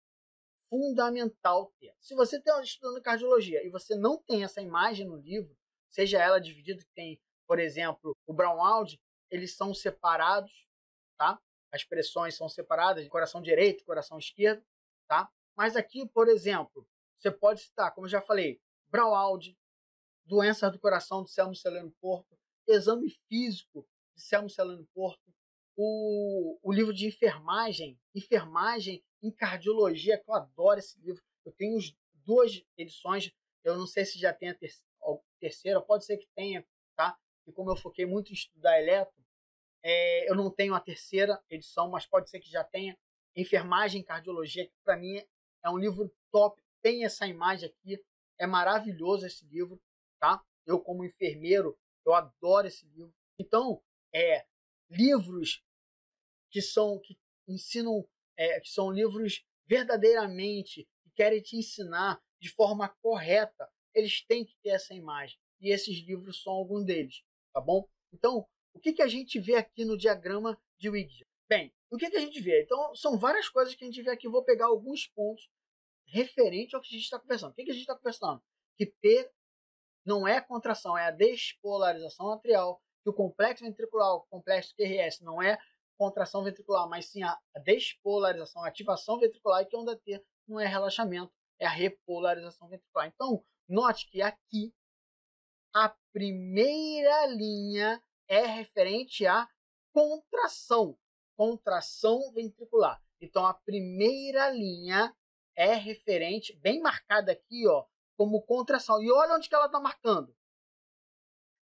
fundamental ter. Se você está estudando cardiologia e você não tem essa imagem no livro, seja ela dividida, tem, por exemplo, o Brown-Wald, eles são separados, tá? As pressões são separadas, coração direito, coração esquerdo, tá? Mas aqui, por exemplo, você pode citar, como eu já falei, Brown-Wald, doença do coração de Selmo Celano Porto, exame físico de Selmo Celano Porto, o livro de enfermagem em cardiologia, que eu adoro esse livro. Eu tenho duas edições, eu não sei se já tem a terceira, pode ser que tenha, tá? E como eu foquei muito em estudar eletro, eu não tenho a terceira edição, mas pode ser que já tenha. Enfermagem em cardiologia, que para mim é um livro top, tem essa imagem aqui, é maravilhoso esse livro, tá? Eu como enfermeiro, eu adoro esse livro. Então, livros que ensinam, que são livros verdadeiramente que querem te ensinar de forma correta, eles têm que ter essa imagem. E esses livros são alguns deles, tá bom? Então, o que a gente vê aqui no diagrama de Wigner? Bem, o que a gente vê? Então, são várias coisas que a gente vê aqui. Vou pegar alguns pontos referente ao que a gente está conversando. O que a gente está conversando? Que P não é contração, é a despolarização atrial. Que o complexo ventricular, o complexo QRS, não é contração ventricular, mas sim a despolarização, a ativação ventricular, e que onda T não é relaxamento, é a repolarização ventricular. Então, note que aqui a primeira linha é referente à contração ventricular. Então, a primeira linha é referente, bem marcada aqui, ó, como contração. E olha onde que ela está marcando.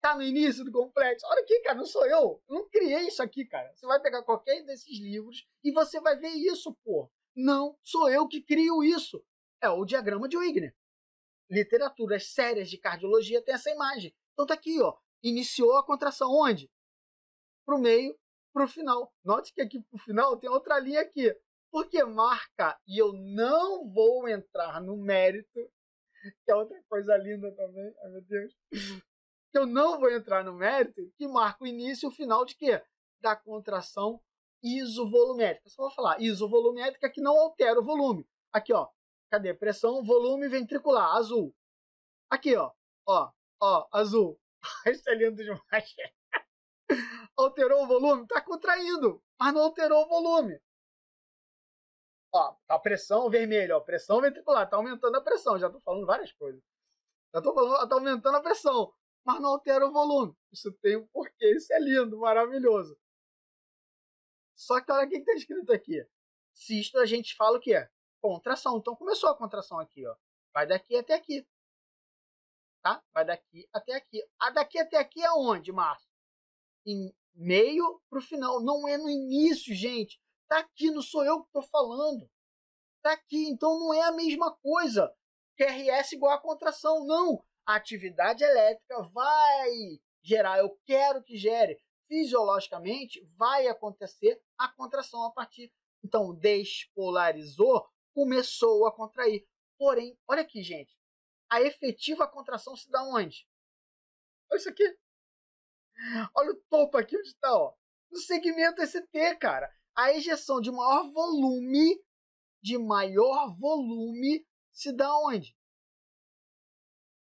Tá no início do complexo. Olha aqui, cara, não sou eu. Eu não criei isso aqui, cara. Você vai pegar qualquer desses livros e você vai ver isso, pô. Não sou eu que crio isso. É o diagrama de Wigner. Literaturas sérias de cardiologia tem essa imagem. Então tá aqui, ó. Iniciou a contração onde? Pro meio, pro final. Note que aqui pro final tem outra linha aqui. Porque marca, e eu não vou entrar no mérito, que é outra coisa linda também. Ai, meu Deus. Que eu não vou entrar no mérito, que marca o início e o final de quê? Da contração isovolumétrica. Só vou falar isovolumétrica, que não altera o volume. Aqui, ó. Cadê? Pressão, volume ventricular, azul. Aqui, ó. Ó, azul. Isso é lindo demais. Alterou o volume? Tá contraindo, mas não alterou o volume. Ó, a pressão vermelha, ó. Pressão ventricular. Tá aumentando a pressão. Já tô falando várias coisas. Já tô falando, tá aumentando a pressão, mas não altera o volume. Isso tem um porquê, isso é lindo, maravilhoso. Só que olha o que está escrito aqui. Sístole a gente fala o que é? Contração. Então começou a contração aqui, ó. Vai daqui até aqui. tá? Vai daqui até aqui. A daqui até aqui é onde, Márcio? Em meio para o final. Não é no início, gente. Tá aqui, não sou eu que estou falando. Tá aqui, então não é a mesma coisa. QRS igual a contração, não. A atividade elétrica vai gerar, eu quero que gere. Fisiologicamente, vai acontecer a contração a partir. Então, despolarizou, começou a contrair. Porém, olha aqui, gente. A efetiva contração se dá onde? Olha isso aqui. Olha o topo aqui onde está, ó. No segmento ST, cara. A ejeção de maior volume se dá onde?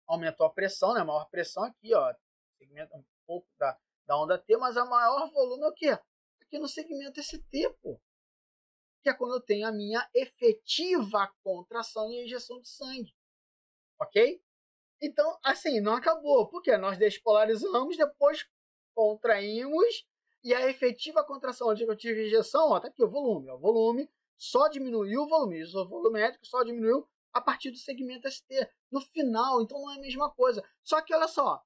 Aumentou a pressão, né? Maior pressão aqui, ó. Segmento um pouco da onda T, mas a maior volume é o quê? Aqui no segmento ST, pô. Que é quando eu tenho a minha efetiva contração e injeção de sangue. Ok? Então, assim, não acabou. Porque nós despolarizamos, depois contraímos, e a efetiva contração onde eu tive injeção, ó, tá aqui o volume. Ó, o volume só diminuiu o volume. O volumétrico só diminuiu a partir do segmento ST. No final, então não é a mesma coisa. Só que olha só.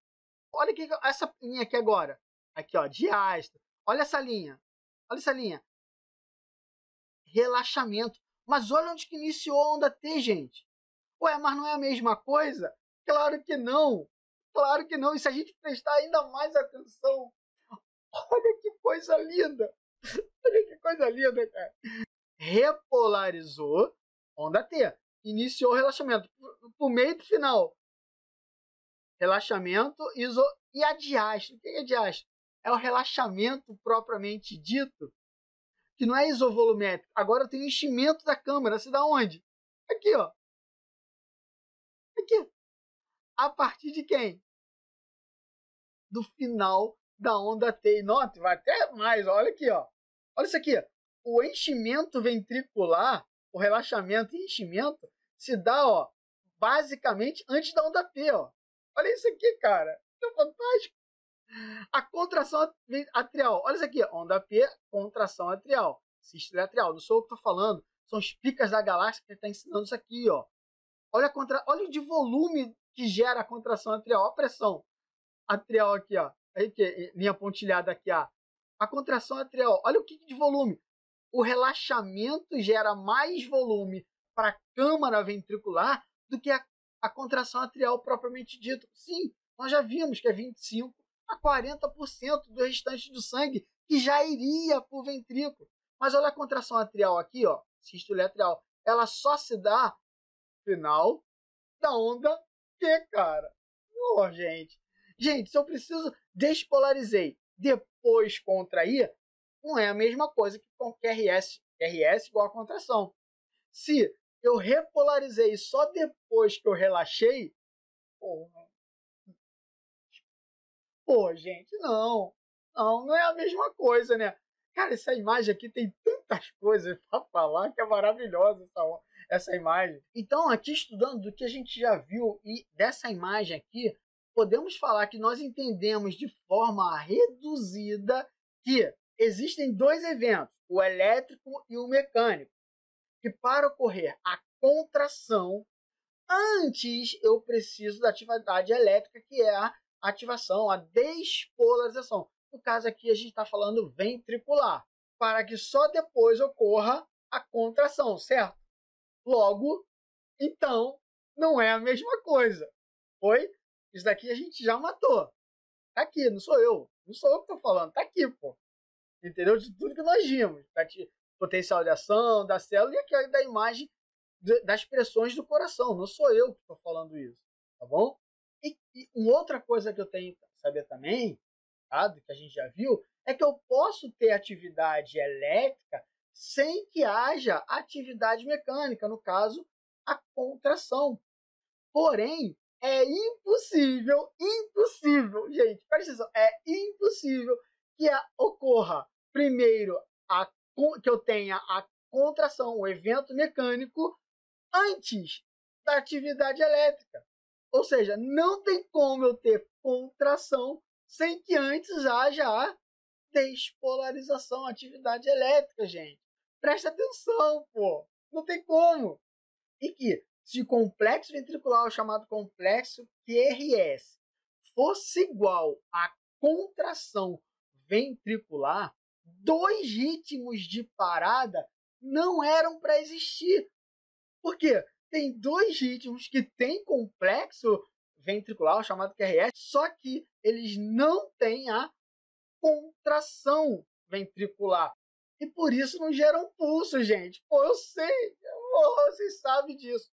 Olha aqui, essa linha aqui agora. Aqui, ó, diástole. Olha essa linha. Olha essa linha. Relaxamento. Mas olha onde que iniciou a onda T, gente. Ué, mas não é a mesma coisa? Claro que não. Claro que não. E se a gente prestar ainda mais atenção, olha que coisa linda. Olha que coisa linda, cara. Repolarizou, onda T. Iniciou o relaxamento. Pro meio e pro final. Relaxamento e a diástole. O que é diástole? É o relaxamento propriamente dito, que não é isovolumétrico. Agora tem o enchimento da câmara. Se dá onde? Aqui, ó. Aqui. A partir de quem? Do final da onda T. E note, vai até mais. Olha aqui, ó. Olha isso aqui. O enchimento ventricular, o relaxamento e enchimento, se dá, ó, basicamente antes da onda T, ó. Olha isso aqui, cara. É fantástico. A contração atrial. Olha isso aqui. Onda P, contração atrial. Sístole atrial. Não sou eu que estou falando. São os picas da galáxia que está ensinando isso aqui, ó. Olha, olha de volume que gera a contração atrial. Olha a pressão atrial aqui, ó. Aí, linha pontilhada aqui, ó. A contração atrial. Olha o que de volume. O relaxamento gera mais volume para a câmara ventricular do que a contração atrial propriamente dita. Sim, nós já vimos que é 25 a 40% do restante do sangue que já iria para o ventrículo. Mas olha a contração atrial aqui, ó, sístole atrial. Ela só se dá no final da onda T, cara. Oh, gente. Gente, se eu preciso, despolarizei, depois contrair, não é a mesma coisa que com QRS. QRS igual a contração. Se eu repolarizei só depois que eu relaxei, pô, gente, não. Não é a mesma coisa, né? Cara, essa imagem aqui tem tantas coisas para falar que é maravilhosa essa imagem. Então, aqui estudando do que a gente já viu e dessa imagem aqui, podemos falar que nós entendemos de forma reduzida que existem dois eventos, o elétrico e o mecânico, que para ocorrer a contração, antes eu preciso da atividade elétrica, que é a ativação, a despolarização. No caso aqui, a gente está falando ventricular, para que só depois ocorra a contração, certo? Logo, então, não é a mesma coisa. Foi? Isso daqui a gente já matou. Tá aqui, não sou eu. Não sou eu que estou falando, tá aqui, pô. Entendeu? De tudo que nós vimos. Potencial de ação, da célula e aqui da imagem das pressões do coração. Não sou eu que estou falando isso. Tá bom? E uma outra coisa que eu tenho que saber também, tá, do que a gente já viu, é que eu posso ter atividade elétrica sem que haja atividade mecânica, no caso, a contração. Porém, é impossível, gente, presta atenção, é impossível que ocorra primeiro que eu tenha a contração, o evento mecânico, antes da atividade elétrica. Ou seja, não tem como eu ter contração sem que antes haja a despolarização, a atividade elétrica, gente. Presta atenção, pô. Não tem como. E que Se o complexo ventricular, o chamado complexo QRS, fosse igual à contração ventricular, dois ritmos de parada não eram para existir. Por quê? Tem dois ritmos que têm complexo ventricular, o chamado QRS, só que eles não têm a contração ventricular. E por isso não geram pulso, gente. Pô, eu sei. Pô, vocês sabem disso.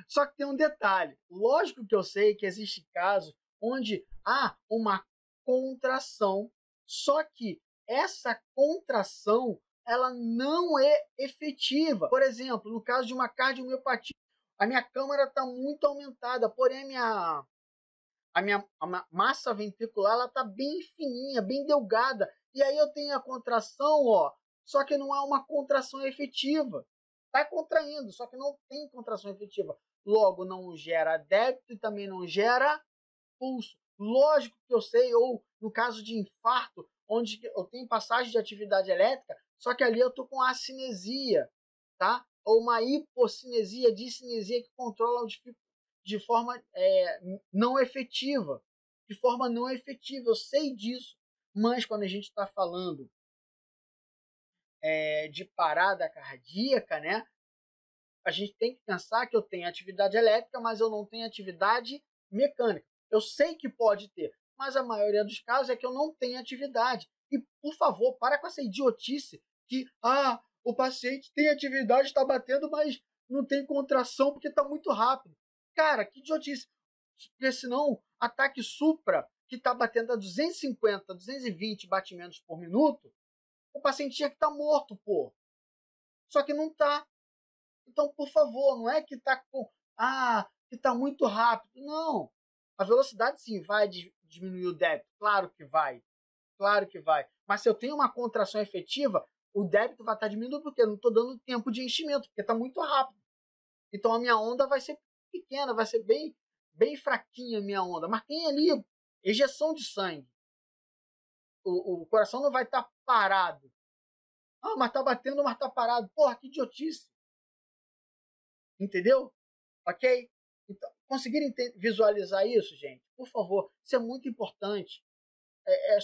Só que tem um detalhe. Lógico que eu sei que existe casos onde há uma contração, só que essa contração ela não é efetiva. Por exemplo, no caso de uma cardiomiopatia, a minha câmara está muito aumentada, porém a minha massa ventricular está bem fininha, bem delgada. E aí eu tenho a contração, ó, só que não há uma contração efetiva. Está contraindo, só que não tem contração efetiva. Logo, não gera débito e também não gera pulso. Lógico que eu sei, ou no caso de infarto, onde eu tenho passagem de atividade elétrica, só que ali eu estou com acinesia, tá? Ou uma hipocinesia, discinesia que controla de forma não efetiva. De forma não efetiva, eu sei disso. Mas quando a gente está falando de parada cardíaca, né? A gente tem que pensar que eu tenho atividade elétrica, mas eu não tenho atividade mecânica. Eu sei que pode ter, mas a maioria dos casos é que eu não tenho atividade. E, por favor, para com essa idiotice que o paciente tem atividade, está batendo, mas não tem contração porque está muito rápido. Cara, que idiotice. Porque senão, ataque supra, que está batendo a 250, 220 batimentos por minuto, o paciente tinha que estar morto, pô. Só que não está. Então, por favor, não é que está que está muito rápido. Não. A velocidade sim vai diminuir o débito. Claro que vai. Claro que vai. Mas se eu tenho uma contração efetiva, o débito vai estar diminuindo porque eu não estou dando tempo de enchimento, porque está muito rápido. Então a minha onda vai ser pequena, vai ser bem, bem fraquinha a minha onda. Mas tem ali ejeção de sangue. O coração não vai estar parado. Mas está batendo, mas está parado. Porra, que idiotice. Entendeu? Ok? Então, conseguirem visualizar isso, gente? Por favor, isso é muito importante.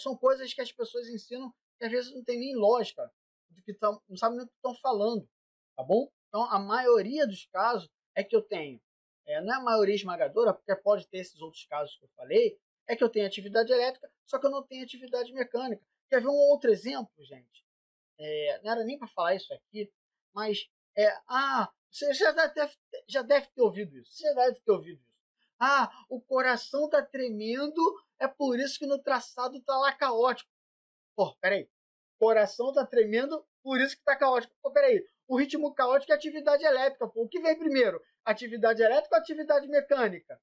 São coisas que as pessoas ensinam que às vezes não tem nem lógica, do que não sabem nem o que estão falando, tá bom? Então, a maioria dos casos é que eu tenho, não é a maioria esmagadora, porque pode ter esses outros casos que eu falei, é que eu tenho atividade elétrica, só que eu não tenho atividade mecânica. Quer ver um outro exemplo, gente? Não era nem para falar isso aqui, mas você já deve ter ouvido isso. Você já deve ter ouvido isso. O coração tá tremendo, é por isso que no traçado tá lá caótico. Pô, peraí. Coração tá tremendo, por isso que tá caótico. Pô, peraí. O ritmo caótico é atividade elétrica. Pô. O que vem primeiro? Atividade elétrica ou atividade mecânica?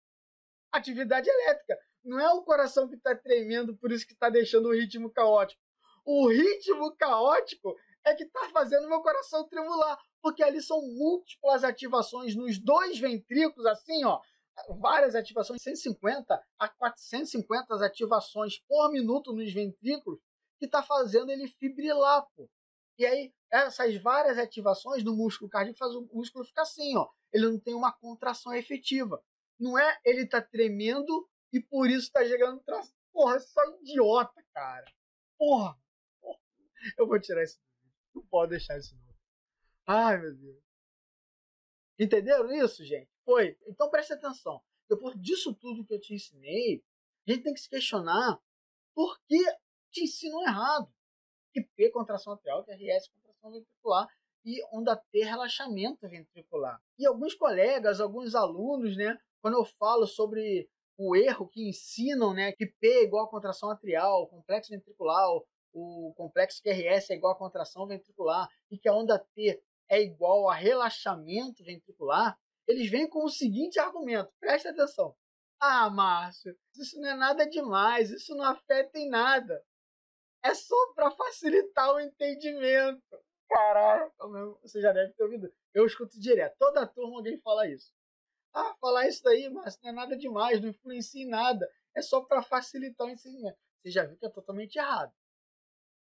Atividade elétrica. Não é o coração que tá tremendo, por isso que tá deixando o ritmo caótico. O ritmo caótico é que tá fazendo meu coração tremular, porque ali são múltiplas ativações nos dois ventrículos, assim, ó, várias ativações, 150 a 450 ativações por minuto nos ventrículos, que tá fazendo ele fibrilar, pô. E aí, essas várias ativações do músculo cardíaco faz o músculo ficar assim, ó. Ele não tem uma contração efetiva. Não é ele tá tremendo e por isso tá chegando no traço. Porra, só idiota, cara. Porra. Eu vou tirar isso. Não pode deixar isso não. Ai, meu Deus. Entenderam isso, gente? Foi. Então preste atenção. Depois disso tudo que eu te ensinei, a gente tem que se questionar por que te ensinam errado. Que P, contração atrial, que RS, contração ventricular, e onda T, relaxamento ventricular. E alguns colegas, alguns alunos, né, quando eu falo sobre o erro que ensinam, né, que P é igual a contração atrial, complexo ventricular, o complexo QRS é igual a contração ventricular, e que a onda T é igual a relaxamento ventricular, eles vêm com o seguinte argumento, presta atenção. Márcio, isso não é nada demais, isso não afeta em nada. É só para facilitar o entendimento. Caraca, você já deve ter ouvido. Eu escuto direto. Toda turma alguém fala isso. Falar isso daí, mas não é nada demais, não influencia em nada. É só para facilitar o entendimento. Você já viu que é totalmente errado.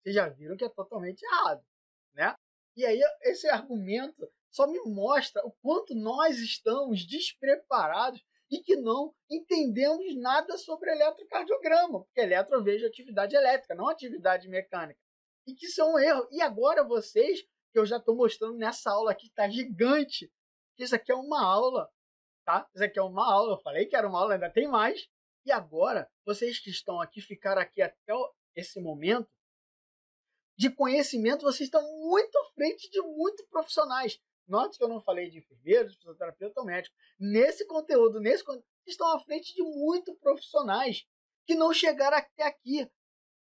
Vocês já viram que é totalmente errado, né? E aí esse argumento só me mostra o quanto nós estamos despreparados e que não entendemos nada sobre eletrocardiograma, porque eletro eu vejo atividade elétrica, não atividade mecânica. E que isso é um erro. E agora vocês, que eu já estou mostrando nessa aula aqui, está gigante, que isso aqui é uma aula, tá? Isso aqui é uma aula, eu falei que era uma aula, ainda tem mais. E agora, vocês que estão aqui, ficaram aqui até esse momento, de conhecimento, vocês estão muito à frente de muitos profissionais. Note que eu não falei de enfermeiros, de fisioterapeuta ou médico. Nesse conteúdo, estão à frente de muitos profissionais que não chegaram até aqui,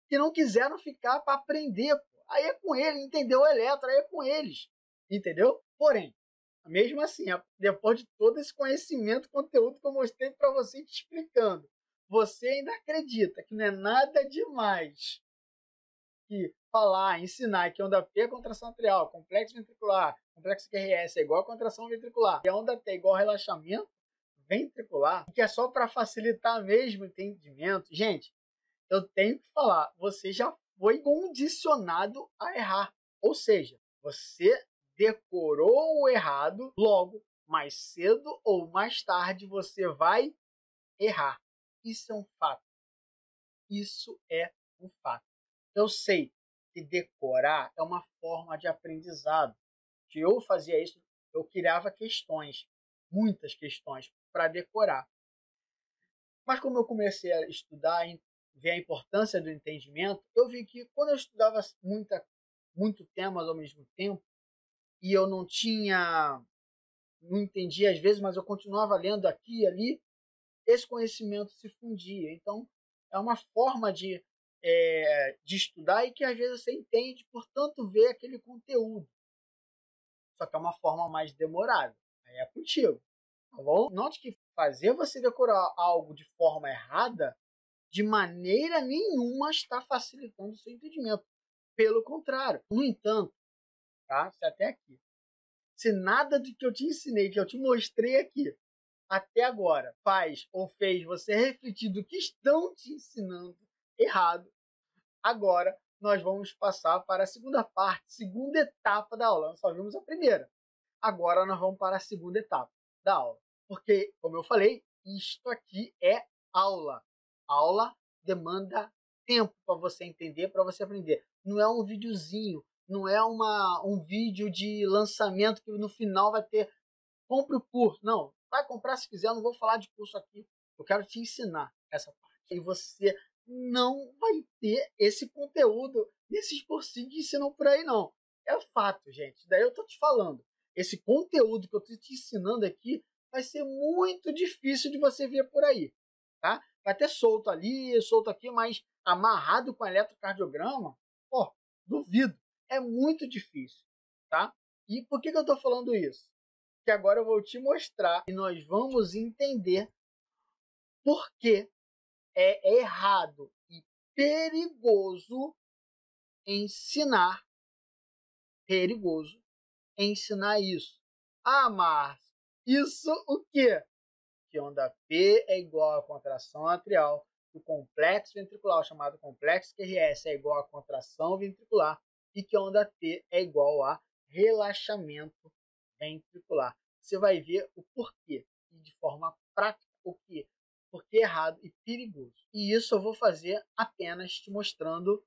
que não quiseram ficar para aprender. Aí é com ele, entendeu? O eletro, aí é com eles, entendeu? Porém, mesmo assim, depois de todo esse conhecimento, conteúdo que eu mostrei para você te explicando, você ainda acredita que não é nada demais que falar, ensinar que onda P é contração atrial, complexo ventricular, complexo QRS é igual a contração ventricular, e a onda T é igual a relaxamento ventricular, que é só para facilitar mesmo o entendimento. Gente, eu tenho que falar, você já foi condicionado a errar. Ou seja, você decorou o errado, logo, mais cedo ou mais tarde, você vai errar. Isso é um fato. Isso é um fato. Eu sei que decorar é uma forma de aprendizado. Que eu fazia isso, eu criava questões, muitas questões, para decorar. Mas como eu comecei a estudar e ver a importância do entendimento, eu vi que quando eu estudava muito temas ao mesmo tempo, e eu não entendia às vezes, mas eu continuava lendo aqui e ali, esse conhecimento se fundia. Então, é uma forma de estudar e que às vezes você entende, portanto, ver aquele conteúdo. Só que é uma forma mais demorada. Aí é contigo, tá bom? Note que fazer você decorar algo de forma errada, de maneira nenhuma está facilitando o seu entendimento. Pelo contrário. No entanto, tá? Se até aqui. Se nada do que eu te ensinei, que eu te mostrei aqui, até agora, faz ou fez você refletir do que estão te ensinando errado, agora nós vamos passar para a segunda parte, segunda etapa da aula. Nós só vimos a primeira. Agora nós vamos para a segunda etapa da aula. Porque, como eu falei, isto aqui é aula. Aula demanda tempo para você entender, para você aprender. Não é um videozinho, não é um vídeo de lançamento que no final vai ter compre o curso. Não, vai comprar se quiser, eu não vou falar de curso aqui. Eu quero te ensinar essa parte. E você não vai ter esse conteúdo nesses cursinhos que ensinam por aí, não. É fato, gente. Daí eu tô te falando. Esse conteúdo que eu tô te ensinando aqui vai ser muito difícil de você ver por aí, tá? Vai ter solto ali, solto aqui, mas amarrado com eletrocardiograma, pô, duvido. É muito difícil, tá? E por que eu tô falando isso? Que agora eu vou te mostrar e nós vamos entender por que é errado e perigoso ensinar, isso. Ah, Márcio, isso o quê? Que onda P é igual a contração atrial, o complexo ventricular, chamado complexo QRS, é igual a contração ventricular, e que onda T é igual a relaxamento ventricular. Você vai ver o porquê, e de forma prática, o que porque é errado e perigoso. E isso eu vou fazer apenas te mostrando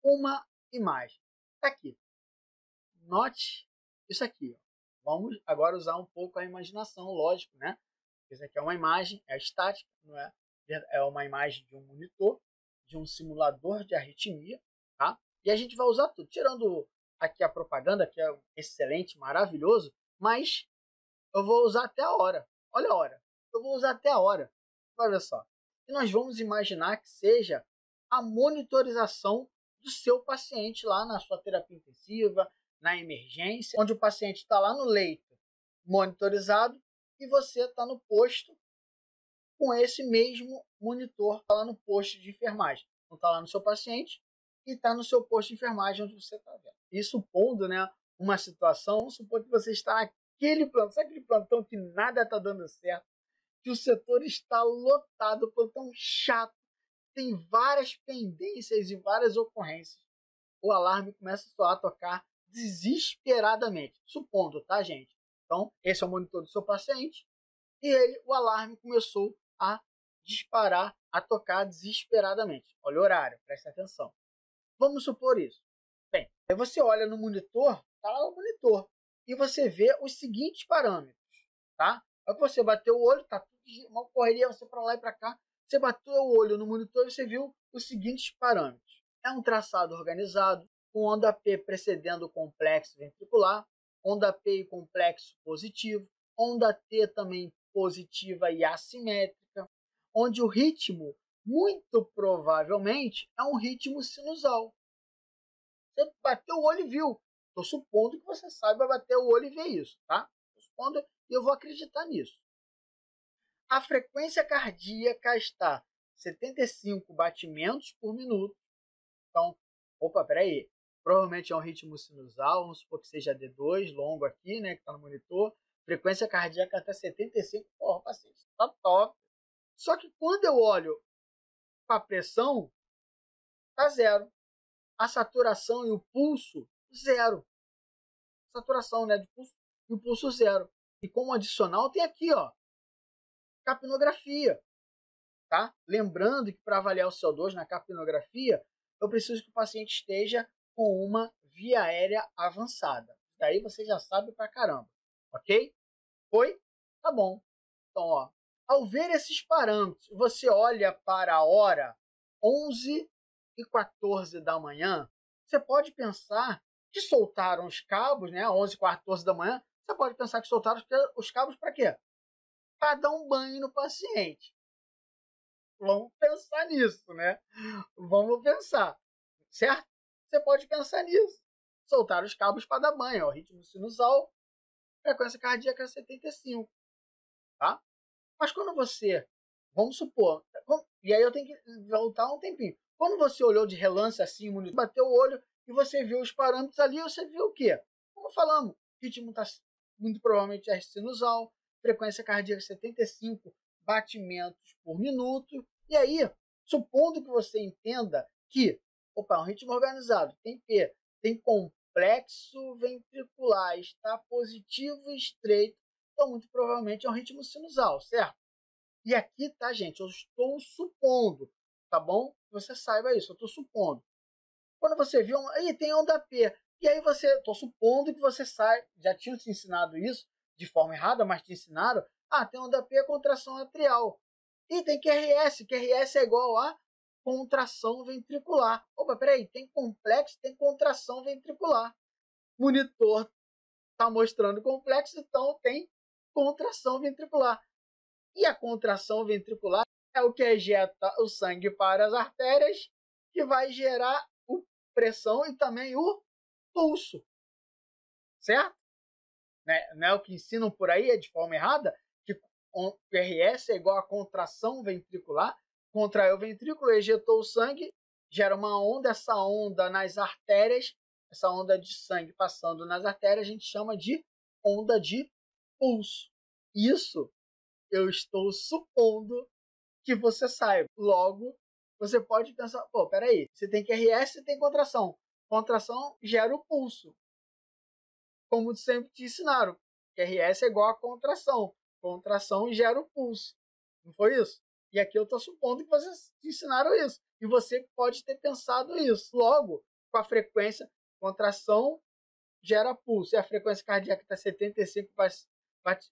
uma imagem. Tá aqui. Note isso aqui. Ó. Vamos agora usar um pouco a imaginação, lógico, né? Isso aqui é uma imagem, é estática, não é? É uma imagem de um monitor, de um simulador de arritmia, tá? E a gente vai usar tudo, tirando aqui a propaganda, que é excelente, maravilhoso, mas eu vou usar até a hora. Olha a hora. Eu vou usar até a hora. Olha só. E nós vamos imaginar que seja a monitorização do seu paciente lá na sua terapia intensiva, na emergência, onde o paciente está lá no leito monitorizado e você está no posto com esse mesmo monitor, está lá no posto de enfermagem. Então está lá no seu paciente e está no seu posto de enfermagem onde você está vendo. E supondo, né, uma situação, vamos supor que você está naquele plantão, sabe aquele plantão que nada está dando certo, que o setor está lotado, plantão chato, tem várias pendências e várias ocorrências. O alarme começa a soar, a tocar desesperadamente. Supondo, tá, gente? Então, esse é o monitor do seu paciente e o alarme começou a disparar, a tocar desesperadamente. Olha o horário, presta atenção. Vamos supor isso. Bem, aí você olha no monitor, está lá o monitor, e você vê os seguintes parâmetros, tá? Aí você bateu o olho, tá tudo uma correria, você para lá e para cá, você bateu o olho no monitor e você viu os seguintes parâmetros. É um traçado organizado, com onda P precedendo o complexo ventricular, onda P e complexo positivo, onda T também positiva e assimétrica, onde o ritmo, muito provavelmente, é um ritmo sinusal. Você bateu o olho e viu. Estou supondo que você saiba bater o olho e ver isso, tá? Estou supondo e eu vou acreditar nisso. A frequência cardíaca está 75 batimentos por minuto. Então, opa, peraí. Provavelmente é um ritmo sinusal, vamos supor que seja D2, longo aqui, né, que está no monitor. Frequência cardíaca até 75, porra, paciente, tá top. Só que quando eu olho para a pressão, tá zero. A saturação e o pulso, zero. Saturação, né, de pulso e o pulso zero. E como adicional tem aqui, ó, capnografia, tá? Lembrando que para avaliar o CO2 na capnografia, eu preciso que o paciente esteja com uma via aérea avançada. Daí você já sabe pra caramba, ok? Foi? Tá bom. Então, ó, ao ver esses parâmetros, você olha para a hora 11h14 da manhã, você pode pensar que soltaram os cabos, né? 11h14 da manhã, você pode pensar que soltaram os cabos para quê? Para dar um banho no paciente. Vamos pensar nisso, né? Vamos pensar, certo? Você pode pensar nisso. Soltar os cabos para dar banho, ó, ritmo sinusal, frequência cardíaca 75, tá? Mas quando você, vamos supor, e aí eu tenho que voltar um tempinho. Quando você olhou de relance assim, bateu o olho e você viu os parâmetros ali, você viu o quê? Como falamos, ritmo está muito provavelmente é sinusal, frequência cardíaca 75 batimentos por minuto. E aí, supondo que você entenda que, opa, é um ritmo organizado, tem P, tem complexo ventricular, está positivo e estreito, então muito provavelmente é um ritmo sinusal, certo? E aqui, tá, gente, eu estou supondo, tá bom? Você saiba isso, eu estou supondo. Quando você viu, aí tem onda P, e aí você, estou supondo que você sai, já tinham te ensinado isso de forma errada, mas te ensinaram, tem onda P é contração atrial. E tem QRS, QRS é igual a contração ventricular. Opa, peraí, tem complexo, tem contração ventricular. Monitor está mostrando complexo, então tem contração ventricular. E a contração ventricular é o que ejeta o sangue para as artérias, que vai gerar a pressão e também o pulso. Certo? Não é o que ensinam por aí, é de forma errada, que o QRS é igual a contração ventricular. Contraiu o ventrículo, ejetou o sangue, gera uma onda, essa onda nas artérias, essa onda de sangue passando nas artérias, a gente chama de onda de pulso. Isso eu estou supondo que você saiba. Logo, você pode pensar, pô, peraí, você tem QRS e tem contração. Contração gera o pulso. Como sempre te ensinaram, QRS é igual a contração. Contração gera o pulso. Não foi isso? E aqui eu estou supondo que vocês te ensinaram isso. E você pode ter pensado isso. Logo, com a frequência, contração gera pulso. E a frequência cardíaca está 75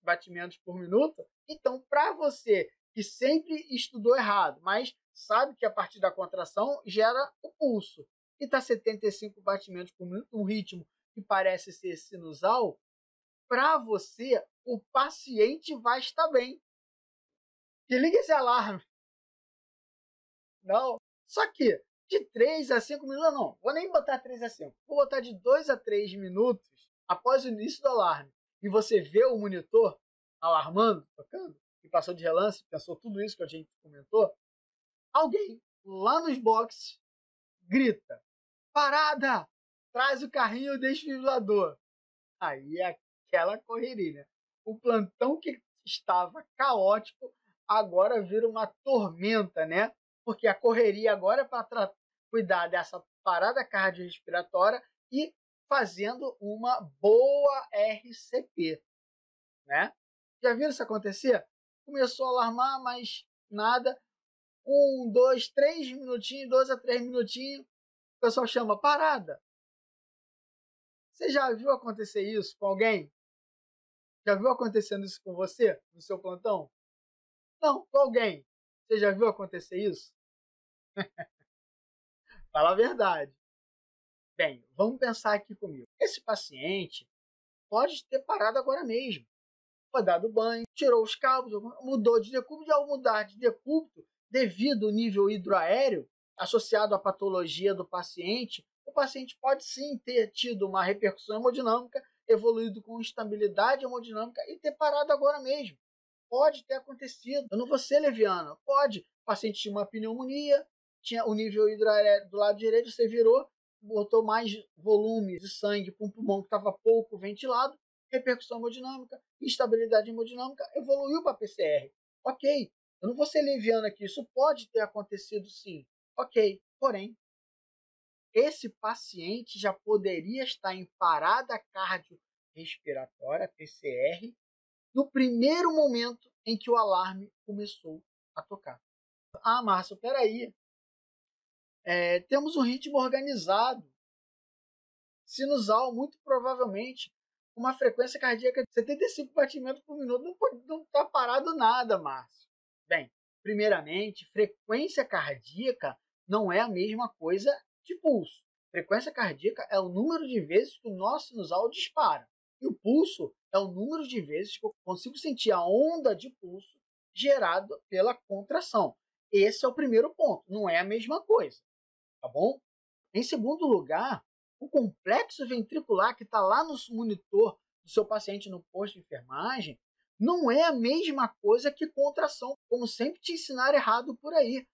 batimentos por minuto. Então, para você que sempre estudou errado, mas sabe que a partir da contração gera o pulso, e está 75 batimentos por minuto, um ritmo que parece ser sinusal, para você, o paciente vai estar bem. E liga esse alarme. Não. Só que de 3 a 5 minutos, não. Vou nem botar 3 a 5. Vou botar de 2 a 3 minutos após o início do alarme. E você vê o monitor alarmando, tocando, e passou de relance, pensou tudo isso que a gente comentou. Alguém lá nos boxes grita: parada! Traz o carrinho desfibrilador. Aí é aquela correria. O plantão que estava caótico agora vira uma tormenta, né? Porque a correria agora é para cuidar dessa parada cardiorrespiratória e fazendo uma boa RCP. né? Já viram isso acontecer? Começou a alarmar, mas nada. 1, 2, 3 minutinhos, 2 a 3 minutinhos, o pessoal chama parada. Você já viu acontecer isso com alguém? Já viu acontecendo isso com você, no seu plantão? Não, com alguém. Você já viu acontecer isso? Fala a verdade. Bem, vamos pensar aqui comigo. Esse paciente pode ter parado agora mesmo. Foi dado banho, tirou os cabos, mudou de decúbito, e ao mudar de decúbito, devido ao nível hidroaéreo associado à patologia do paciente, o paciente pode sim ter tido uma repercussão hemodinâmica, evoluído com instabilidade hemodinâmica e ter parado agora mesmo. Pode ter acontecido. Eu não vou ser leviano. Pode. O paciente tinha uma pneumonia, tinha o nível hidroaéreo do lado direito, você virou, botou mais volume de sangue para um pulmão que estava pouco ventilado, repercussão hemodinâmica, instabilidade hemodinâmica, evoluiu para PCR. Ok. Eu não vou ser leviano aqui. Isso pode ter acontecido sim. Ok. Porém, esse paciente já poderia estar em parada cardiorrespiratória, PCR, no primeiro momento em que o alarme começou a tocar. Ah, Márcio, peraí. Temos um ritmo organizado, sinusal, muito provavelmente, com uma frequência cardíaca de 75 batimentos por minuto. Não está parado nada, Márcio. Bem, primeiramente, frequência cardíaca não é a mesma coisa de pulso. Frequência cardíaca é o número de vezes que o nosso sinusal dispara. E o pulso é o número de vezes que eu consigo sentir a onda de pulso gerada pela contração. Esse é o primeiro ponto. Não é a mesma coisa. Tá bom? Em segundo lugar, o complexo ventricular que está lá no monitor do seu paciente no posto de enfermagem não é a mesma coisa que contração, como sempre te ensinaram errado por aí.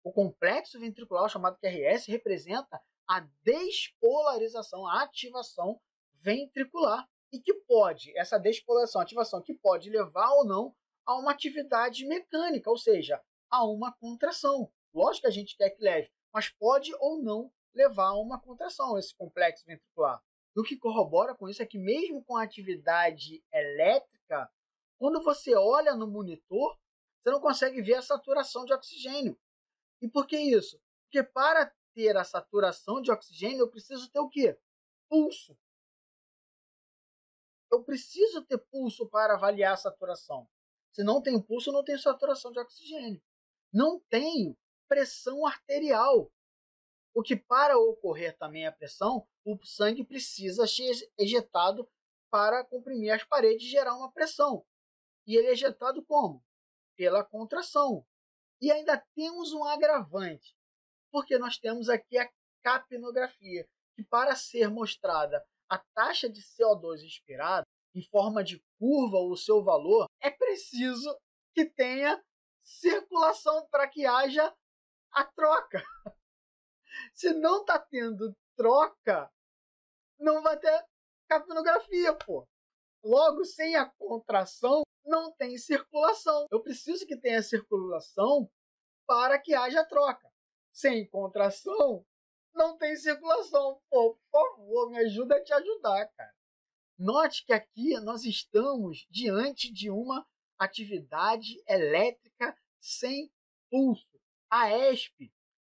O complexo ventricular, chamado QRS, representa a despolarização, a ativação ventricular. E que pode, essa despolarização, ativação, que pode levar ou não a uma atividade mecânica, ou seja, a uma contração. Lógico que a gente quer que leve, mas pode ou não levar a uma contração, esse complexo ventricular. E o que corrobora com isso é que mesmo com a atividade elétrica, quando você olha no monitor, você não consegue ver a saturação de oxigênio. E por que isso? Porque para ter a saturação de oxigênio, eu preciso ter o quê? Pulso. Eu preciso ter pulso para avaliar a saturação. Se não tenho pulso, eu não tenho saturação de oxigênio. Não tenho pressão arterial. O que para ocorrer também a pressão, o sangue precisa ser ejetado para comprimir as paredes e gerar uma pressão. E ele é ejetado como? Pela contração. E ainda temos um agravante, porque nós temos aqui a capnografia, que para ser mostrada a taxa de CO2 expirada em forma de curva o seu valor, é preciso que tenha circulação para que haja a troca. Se não está tendo troca, não vai ter capnografia, pô. Logo, sem a contração, não tem circulação. Eu preciso que tenha circulação para que haja troca. Sem contração, não tem circulação. Pô, por favor, me ajuda a te ajudar, cara. Note que aqui nós estamos diante de uma atividade elétrica sem pulso. A ESP,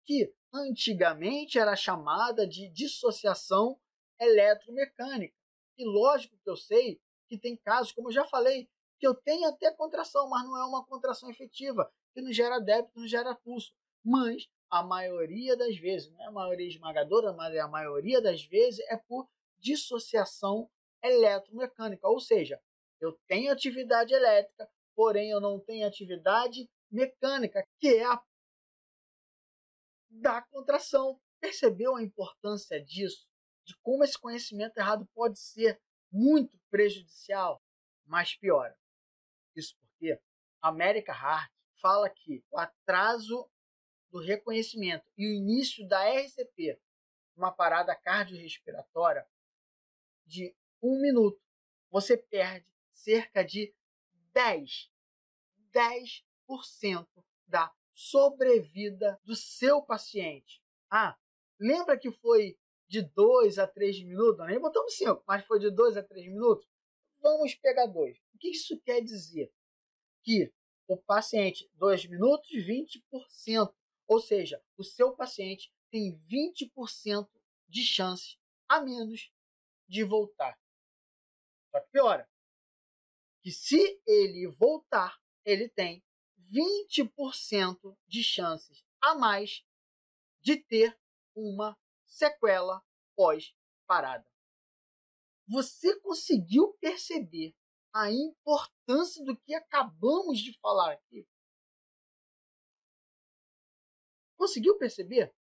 que antigamente era chamada de dissociação eletromecânica. E lógico que eu sei que tem casos, como eu já falei, que eu tenho até contração, mas não é uma contração efetiva, que não gera débito, não gera pulso. Mas a maioria das vezes, não é a maioria esmagadora, mas a maioria das vezes é por dissociação eletromecânica. Ou seja, eu tenho atividade elétrica, porém eu não tenho atividade mecânica, que é a da contração. Percebeu a importância disso? De como esse conhecimento errado pode ser muito prejudicial? Mas piora. Isso porque a American Heart fala que o atraso do reconhecimento e o início da RCP, uma parada cardiorrespiratória, de 1 minuto, você perde cerca de 10% da sobrevida do seu paciente. Ah, lembra que foi de 2 a 3 minutos? Nem botamos 5, mas foi de 2 a 3 minutos? vamos pegar 2. O que isso quer dizer? Que o paciente, 2 minutos, 20%. Ou seja, o seu paciente tem 20% de chance a menos de voltar. Só que piora. Que se ele voltar, ele tem 20% de chances a mais de ter uma sequela pós-parada. Você conseguiu perceber a importância do que acabamos de falar aqui? Conseguiu perceber?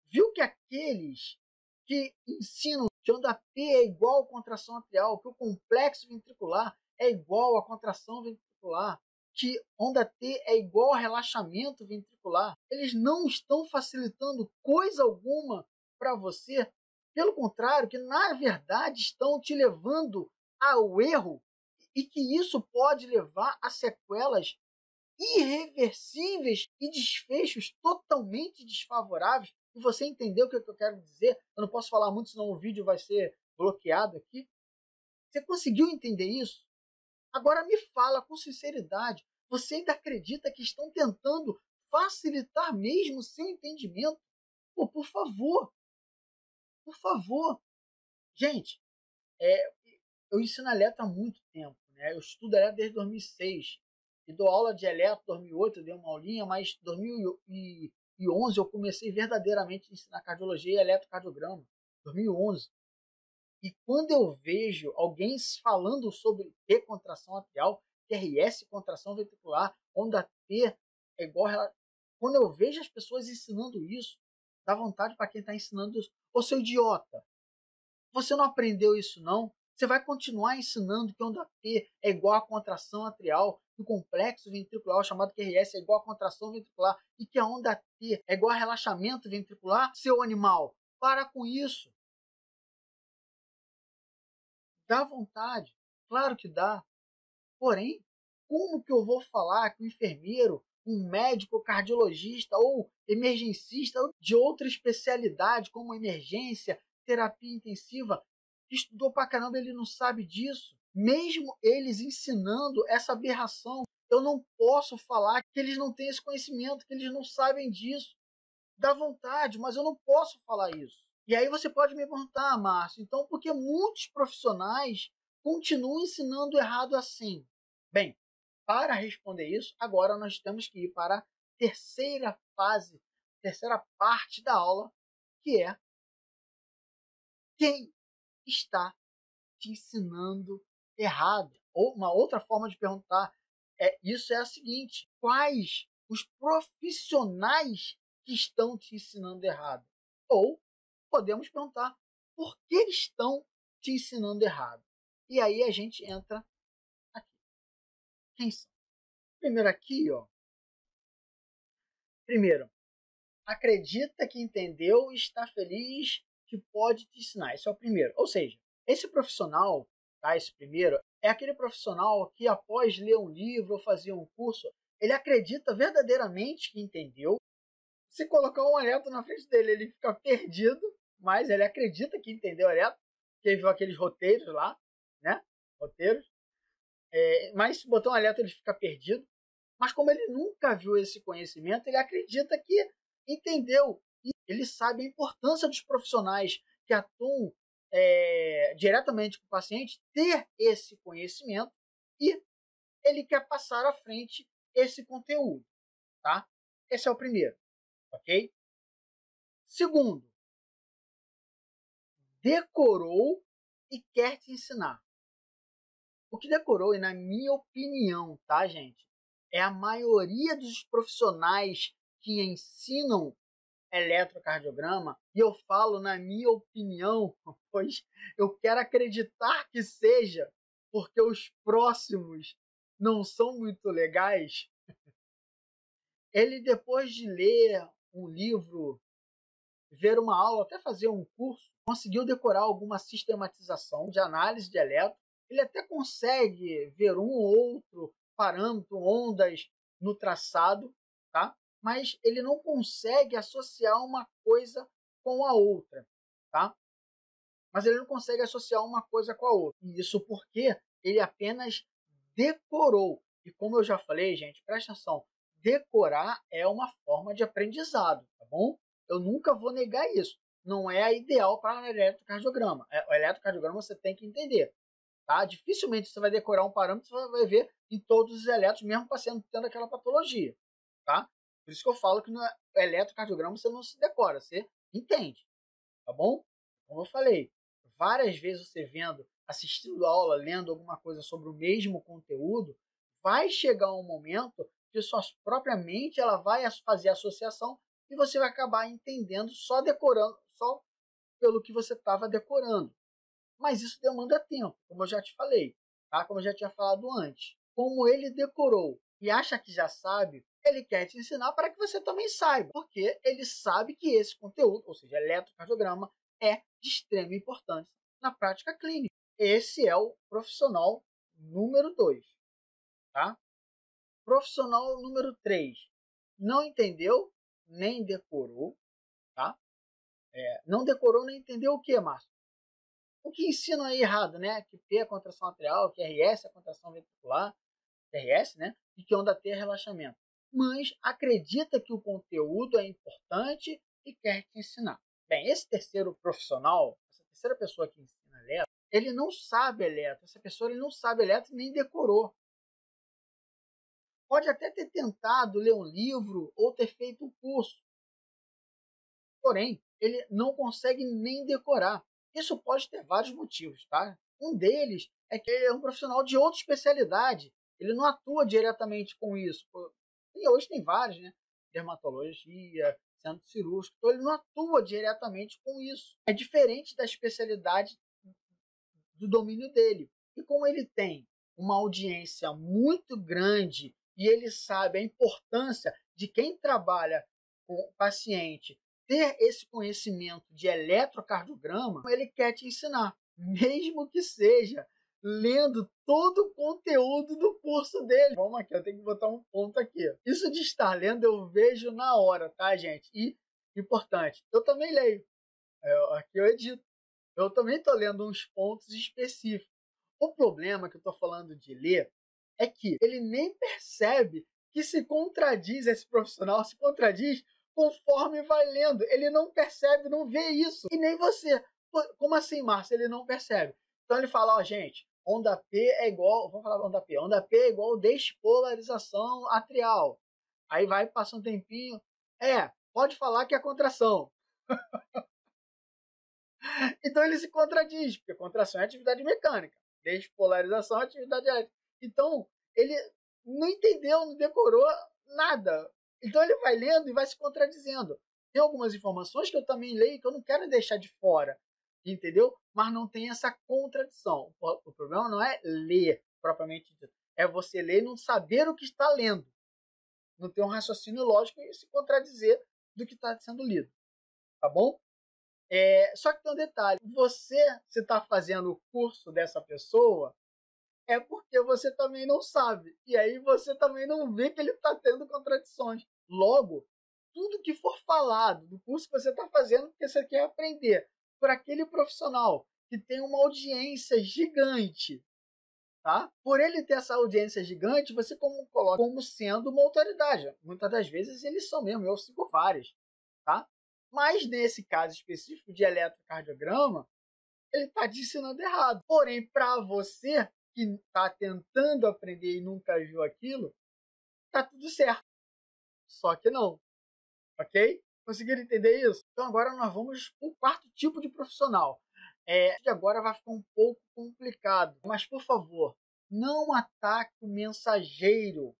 Viu que aqueles que ensinam que onda P é igual a contração atrial, que o complexo ventricular é igual a contração ventricular, que onda T é igual a relaxamento ventricular, eles não estão facilitando coisa alguma para você. Pelo contrário, que na verdade estão te levando ao erro e que isso pode levar a sequelas irreversíveis e desfechos totalmente desfavoráveis. E você entendeu o que eu quero dizer? Eu não posso falar muito, senão o vídeo vai ser bloqueado aqui. Você conseguiu entender isso? Agora me fala com sinceridade. Você ainda acredita que estão tentando facilitar mesmo o seu entendimento? Pô, por favor. Por favor. Gente, eu ensino eletro há muito tempo. Né? Eu estudo eletro desde 2006. E dou aula de eletro, 2008 eu dei uma aulinha, mas em 2011 eu comecei verdadeiramente a ensinar cardiologia e eletrocardiograma. 2011. E quando eu vejo alguém falando sobre recontração atrial, QRS, contração ventricular, onda T é igual a... Quando eu vejo as pessoas ensinando isso, dá vontade para quem está ensinando isso. Ô, seu idiota, você não aprendeu isso não? Você vai continuar ensinando que onda P é igual a contração atrial, que o complexo ventricular, chamado QRS, é igual a contração ventricular, e que a onda T é igual a relaxamento ventricular? Seu animal, para com isso. Dá vontade, claro que dá. Porém, como que eu vou falar que um enfermeiro, um médico cardiologista ou emergencista de outra especialidade, como emergência, terapia intensiva, que estudou pra caramba, ele não sabe disso? Mesmo eles ensinando essa aberração, eu não posso falar que eles não têm esse conhecimento, que eles não sabem disso. Dá vontade, mas eu não posso falar isso. E aí você pode me perguntar, Márcio, então por que muitos profissionais continuam ensinando errado assim? Bem, para responder isso, agora nós temos que ir para a terceira fase, terceira parte da aula, que é quem está te ensinando errado. Ou uma outra forma de perguntar isso é a seguinte: quais os profissionais que estão te ensinando errado? Ou podemos perguntar por que estão te ensinando errado? E aí a gente entra aqui. Quem são? Primeiro aqui, ó. Primeiro, acredita que entendeu e está feliz que pode te ensinar. Esse é o primeiro. Ou seja, esse profissional, tá? Esse primeiro, é aquele profissional que após ler um livro ou fazer um curso, ele acredita verdadeiramente que entendeu. Se colocar um eletro na frente dele, ele fica perdido, mas ele acredita que entendeu o eletro, que viu aqueles roteiros lá, né? Roteiros. Mas se botar um eletro, ele fica perdido. Mas como ele nunca viu esse conhecimento, ele acredita que entendeu. E ele sabe a importância dos profissionais que atuam diretamente com o paciente ter esse conhecimento e ele quer passar à frente esse conteúdo. Tá? Esse é o primeiro. Ok? Segundo, decorou e quer te ensinar. O que decorou, e na minha opinião, tá, gente? É a maioria dos profissionais que ensinam eletrocardiograma, e eu falo na minha opinião, pois eu quero acreditar que seja, porque os próximos não são muito legais. Ele, depois de ler um livro, ver uma aula, até fazer um curso, conseguiu decorar alguma sistematização de análise de eletro. Ele até consegue ver um ou outro parâmetro, ondas no traçado, tá? Mas ele não consegue associar uma coisa com a outra, tá? Mas ele não consegue associar uma coisa com a outra. E isso porque ele apenas decorou. E como eu já falei, gente, presta atenção, decorar é uma forma de aprendizado, tá bom? Eu nunca vou negar isso. Não é a ideal para eletrocardiograma. O eletrocardiograma você tem que entender. Tá? Dificilmente você vai decorar um parâmetro, você vai ver em todos os eletros, mesmo o paciente tendo aquela patologia. Tá? Por isso que eu falo que no eletrocardiograma você não se decora, você entende. Tá bom? Como eu falei, várias vezes você vendo, assistindo aula, lendo alguma coisa sobre o mesmo conteúdo, vai chegar um momento que sua própria mente ela vai fazer associação e você vai acabar entendendo só decorando, só pelo que você estava decorando. Mas isso demanda tempo, como eu já te falei, tá? Como eu já tinha falado antes. Como ele decorou e acha que já sabe, ele quer te ensinar para que você também saiba, porque ele sabe que esse conteúdo, ou seja, eletrocardiograma, é de extrema importância na prática clínica. Esse é o profissional número 2, tá? Profissional número 3, não entendeu, nem decorou, tá? Não decorou nem entendeu o que, Márcio? O que ensinam aí errado, né? Que P é contração atrial, que RS é contração ventricular, RS, né? E que onda T é relaxamento. Mas acredita que o conteúdo é importante e quer te ensinar. Bem, esse terceiro profissional, essa terceira pessoa que ensina eletro, ele não sabe eletro. Essa pessoa ele não sabe eletro nem decorou. Pode até ter tentado ler um livro ou ter feito um curso. Porém, ele não consegue nem decorar. Isso pode ter vários motivos, tá? Um deles é que ele é um profissional de outra especialidade. Ele não atua diretamente com isso. E hoje tem vários, né? Dermatologia, centro cirúrgico. Então ele não atua diretamente com isso. É diferente da especialidade do domínio dele. E como ele tem uma audiência muito grande e ele sabe a importância de quem trabalha com o paciente ter esse conhecimento de eletrocardiograma, ele quer te ensinar, mesmo que seja lendo todo o conteúdo do curso dele. Vamos aqui, eu tenho que botar um ponto aqui. Isso de estar lendo eu vejo na hora, tá, gente? E, importante, eu também leio. Aqui eu edito. Eu também estou lendo uns pontos específicos. O problema que eu estou falando de ler é que ele nem percebe que se contradiz, esse profissional se contradiz conforme vai lendo. Ele não percebe, não vê isso. E nem você. Como assim, Márcio? Ele não percebe. Então ele fala, ó, gente, onda P é igual, vamos falar onda P é igual despolarização atrial. Aí vai, passa um tempinho, pode falar que é contração. Então ele se contradiz, porque contração é atividade mecânica, despolarização é atividade elétrica. Então ele não entendeu, não decorou nada. Então ele vai lendo e vai se contradizendo. Tem algumas informações que eu também leio que eu não quero deixar de fora, entendeu? Mas não tem essa contradição. O problema não é ler propriamente dito, é você ler e não saber o que está lendo. Não ter um raciocínio lógico e se contradizer do que está sendo lido. Tá bom? Só que tem um detalhe, você se está fazendo o curso dessa pessoa é porque você também não sabe. E aí você também não vê que ele está tendo contradições. Logo, tudo que for falado do curso que você está fazendo, porque você quer aprender por aquele profissional que tem uma audiência gigante, tá? Por ele ter essa audiência gigante, você coloca como sendo uma autoridade. Muitas das vezes eles são mesmo, eu sigo vários, tá? Mas nesse caso específico de eletrocardiograma, ele está te ensinando errado. Porém, para você que está tentando aprender e nunca viu aquilo, tá tudo certo. Só que não, ok? Conseguiram entender isso? Então agora nós vamos para o quarto tipo de profissional. Agora vai ficar um pouco complicado, mas por favor, não ataque o mensageiro.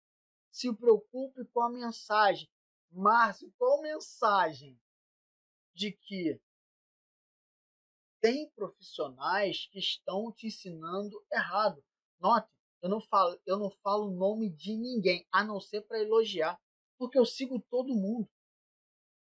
Se preocupe com a mensagem. Márcio, qual mensagem? De que tem profissionais que estão te ensinando errado. Note, eu não falo o nome de ninguém, a não ser para elogiar, porque eu sigo todo mundo.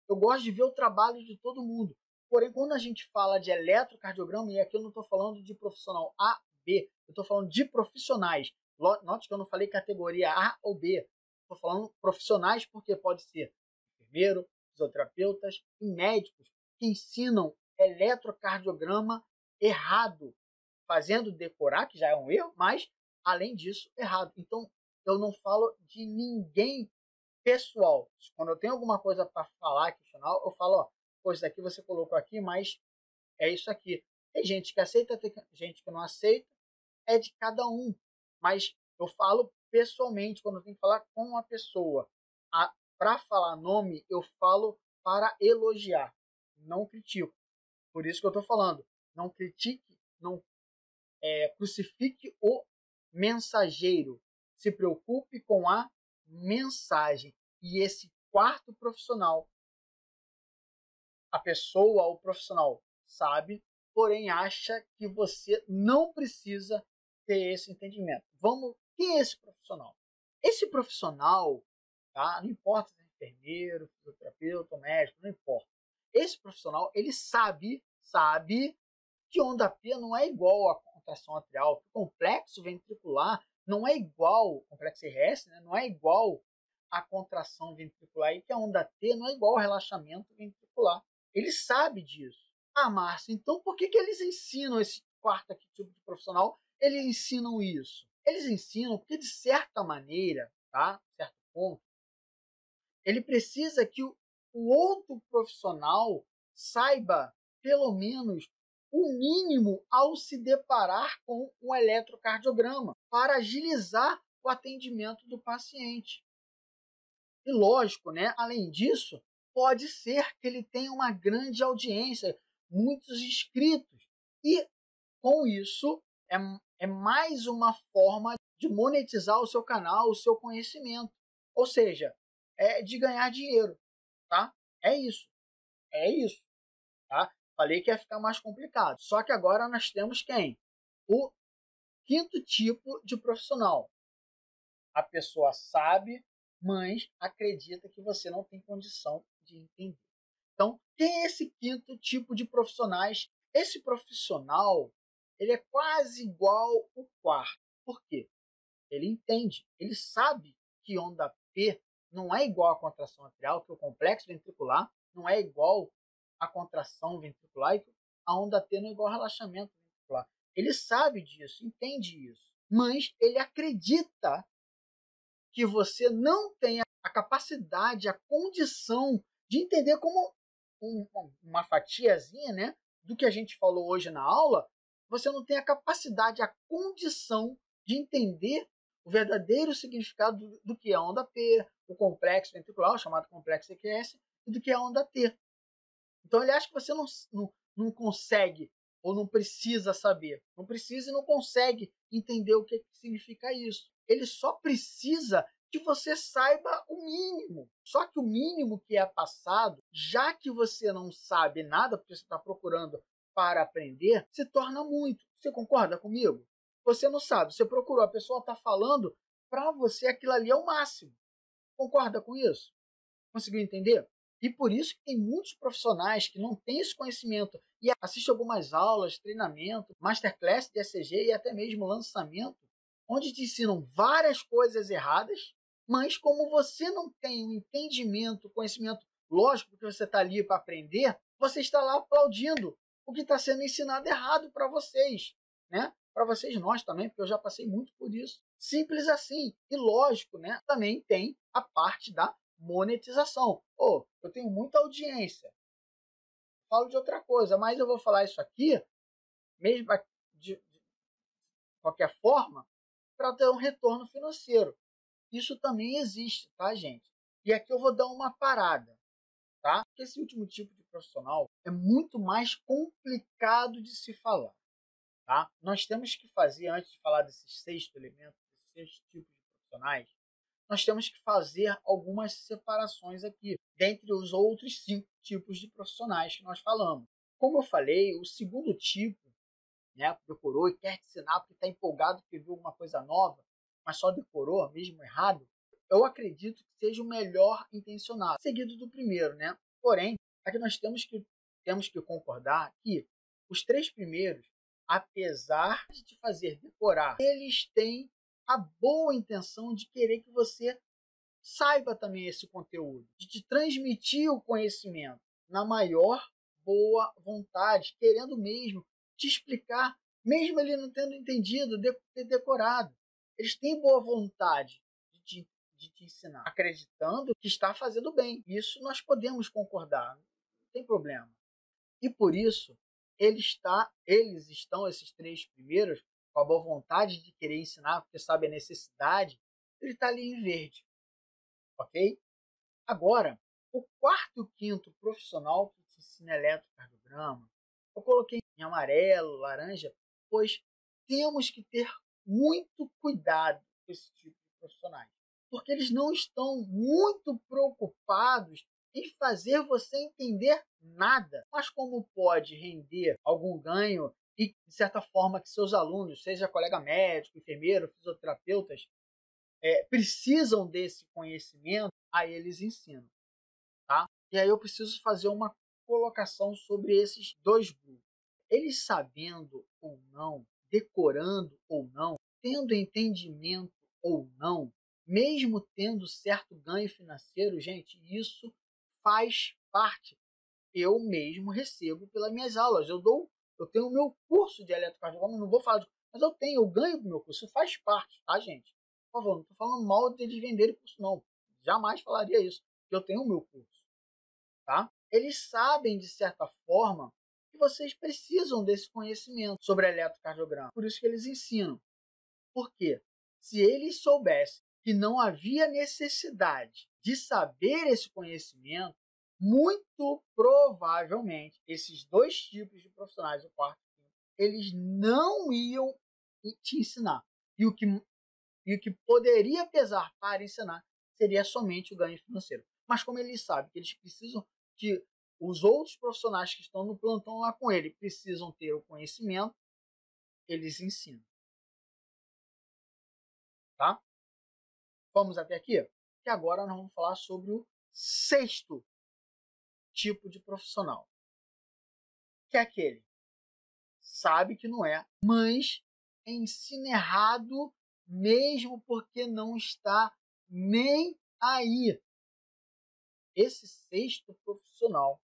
Eu gosto de ver o trabalho de todo mundo. Porém, quando a gente fala de eletrocardiograma, e aqui eu não estou falando de profissional A, B, eu estou falando de profissionais. Note que eu não falei categoria A ou B. Estou falando profissionais porque pode ser enfermeiro, fisioterapeutas e médicos que ensinam eletrocardiograma errado, fazendo decorar, que já é um erro, mas, além disso, errado. Então, eu não falo de ninguém pessoal. Quando eu tenho alguma coisa para falar, questionar, eu falo, ó, pô, isso daqui você colocou aqui, mas é isso aqui. Tem gente que aceita, tem gente que não aceita, é de cada um. Mas eu falo pessoalmente, quando eu tenho que falar com uma pessoa. Para falar nome, eu falo para elogiar, não critico. Por isso que eu estou falando, não critique, não crucifique o mensageiro. Se preocupe com a mensagem. E esse quarto profissional, a pessoa, o profissional, sabe, porém acha que você não precisa ter esse entendimento. Vamos, quem é esse profissional? Esse profissional, tá? Não importa se é enfermeiro, fisioterapeuta, médico, não importa. Esse profissional, ele sabe que onda P não é igual a contração atrial, que o complexo ventricular não é igual, complexo RS, né? Não é igual a contração ventricular e que a onda T não é igual ao relaxamento ventricular. Ele sabe disso. Ah, Márcio, então por que eles ensinam esse quarto aqui, tipo de profissional? Eles ensinam isso. Eles ensinam porque, de certa maneira, tá? Certo ponto, ele precisa que o outro profissional saiba, pelo menos, o mínimo ao se deparar com um eletrocardiograma, para agilizar o atendimento do paciente. E lógico, né? Além disso, pode ser que ele tenha uma grande audiência, muitos inscritos. E com isso, é mais uma forma de monetizar o seu canal, o seu conhecimento. Ou seja, é de ganhar dinheiro, tá? É isso. É isso, tá? Falei que ia ficar mais complicado. Só que agora nós temos quem? O quinto tipo de profissional. A pessoa sabe, mas acredita que você não tem condição de entender. Então, quem é esse quinto tipo de profissionais? Esse profissional, ele é quase igual ao quarto. Por quê? Ele entende, ele sabe que onda P não é igual à contração atrial, que o complexo ventricular não é igual à contração ventricular e que a onda T não é igual ao relaxamento ventricular. Ele sabe disso, entende isso, mas ele acredita que você não tem a capacidade, a condição de entender como uma fatiazinha, né, do que a gente falou hoje na aula, você não tem a capacidade, a condição de entender o verdadeiro significado do que é a onda P, o complexo ventricular, chamado complexo EQS, e do que é a onda T. Então ele acha que você não consegue ou não precisa saber. Não precisa e não consegue entender o que significa isso. Ele só precisa que você saiba o mínimo. Só que o mínimo que é passado, já que você não sabe nada, porque você está procurando para aprender, se torna muito. Você concorda comigo? Você não sabe, você procurou, a pessoa está falando, para você aquilo ali é o máximo. Concorda com isso? Conseguiu entender? E por isso que tem muitos profissionais que não têm esse conhecimento e assistem algumas aulas, treinamento, masterclass de ECG e até mesmo lançamento, onde te ensinam várias coisas erradas, mas como você não tem um entendimento, conhecimento lógico, porque você está ali para aprender, você está lá aplaudindo o que está sendo ensinado errado para vocês, né? Para vocês nós também, porque eu já passei muito por isso. Simples assim. E lógico, né? Também tem a parte da monetização. Oh, eu tenho muita audiência. Falo de outra coisa, mas eu vou falar isso aqui, mesmo de qualquer forma, para ter um retorno financeiro. Isso também existe, tá, gente? E aqui eu vou dar uma parada, tá? Porque esse último tipo de profissional é muito mais complicado de se falar, tá? Nós temos que fazer, antes de falar desses sexto elemento, desses seis tipos de profissionais, nós temos que fazer algumas separações aqui, dentre os outros 5 tipos de profissionais que nós falamos. Como eu falei, o segundo tipo, né, decorou e quer te ensinar porque está empolgado porque viu alguma coisa nova, mas só decorou, mesmo errado, eu acredito que seja o melhor intencionado, seguido do primeiro, né? Porém, aqui nós temos que concordar que os 3 primeiros, apesar de te fazer decorar, eles têm a boa intenção de querer que você saiba também esse conteúdo, de te transmitir o conhecimento na maior boa vontade, querendo mesmo te explicar mesmo ele não tendo entendido, ter decorado. Eles têm boa vontade de te ensinar, acreditando que está fazendo bem. Isso nós podemos concordar, não tem problema. E por isso, eles estão, esses três primeiros, com a boa vontade de querer ensinar, porque sabe a necessidade, ele está ali em verde. Ok? Agora, o quarto e o quinto profissional que te ensina eletrocardiograma, eu coloquei em amarelo, laranja, pois temos que ter muito cuidado com esse tipo de profissionais. Porque eles não estão muito preocupados em fazer você entender nada. Mas como pode render algum ganho e, de certa forma, que seus alunos, seja colega médico, enfermeiro, fisioterapeutas, precisam desse conhecimento, aí eles ensinam. Tá? E aí eu preciso fazer uma colocação sobre esses dois grupos. Eles sabendo ou não, decorando ou não, tendo entendimento ou não, mesmo tendo certo ganho financeiro, gente, isso faz parte. Eu mesmo recebo pelas minhas aulas. Eu tenho o meu curso de eletrocardiograma, não vou falar mas eu ganho do meu curso, isso faz parte, tá, gente? Por favor, não estou falando mal de eles venderem curso, não. Jamais falaria isso, porque eu tenho o meu curso. Tá? Eles sabem, de certa forma, que vocês precisam desse conhecimento sobre eletrocardiograma. Por isso que eles ensinam. Por quê? Se eles soubessem que não havia necessidade de saber esse conhecimento, muito provavelmente esses dois tipos de profissionais, o quarto e o quinto, eles não iam te ensinar. E o que poderia pesar para ensinar seria somente o ganho financeiro. Mas como eles sabem que eles precisam que os outros profissionais que estão no plantão lá com ele precisam ter o conhecimento, eles ensinam. Tá? Vamos até aqui? Que agora nós vamos falar sobre o sexto tipo de profissional. Que é aquele sabe que não é, mas ensina errado mesmo porque não está nem aí. Esse sexto profissional,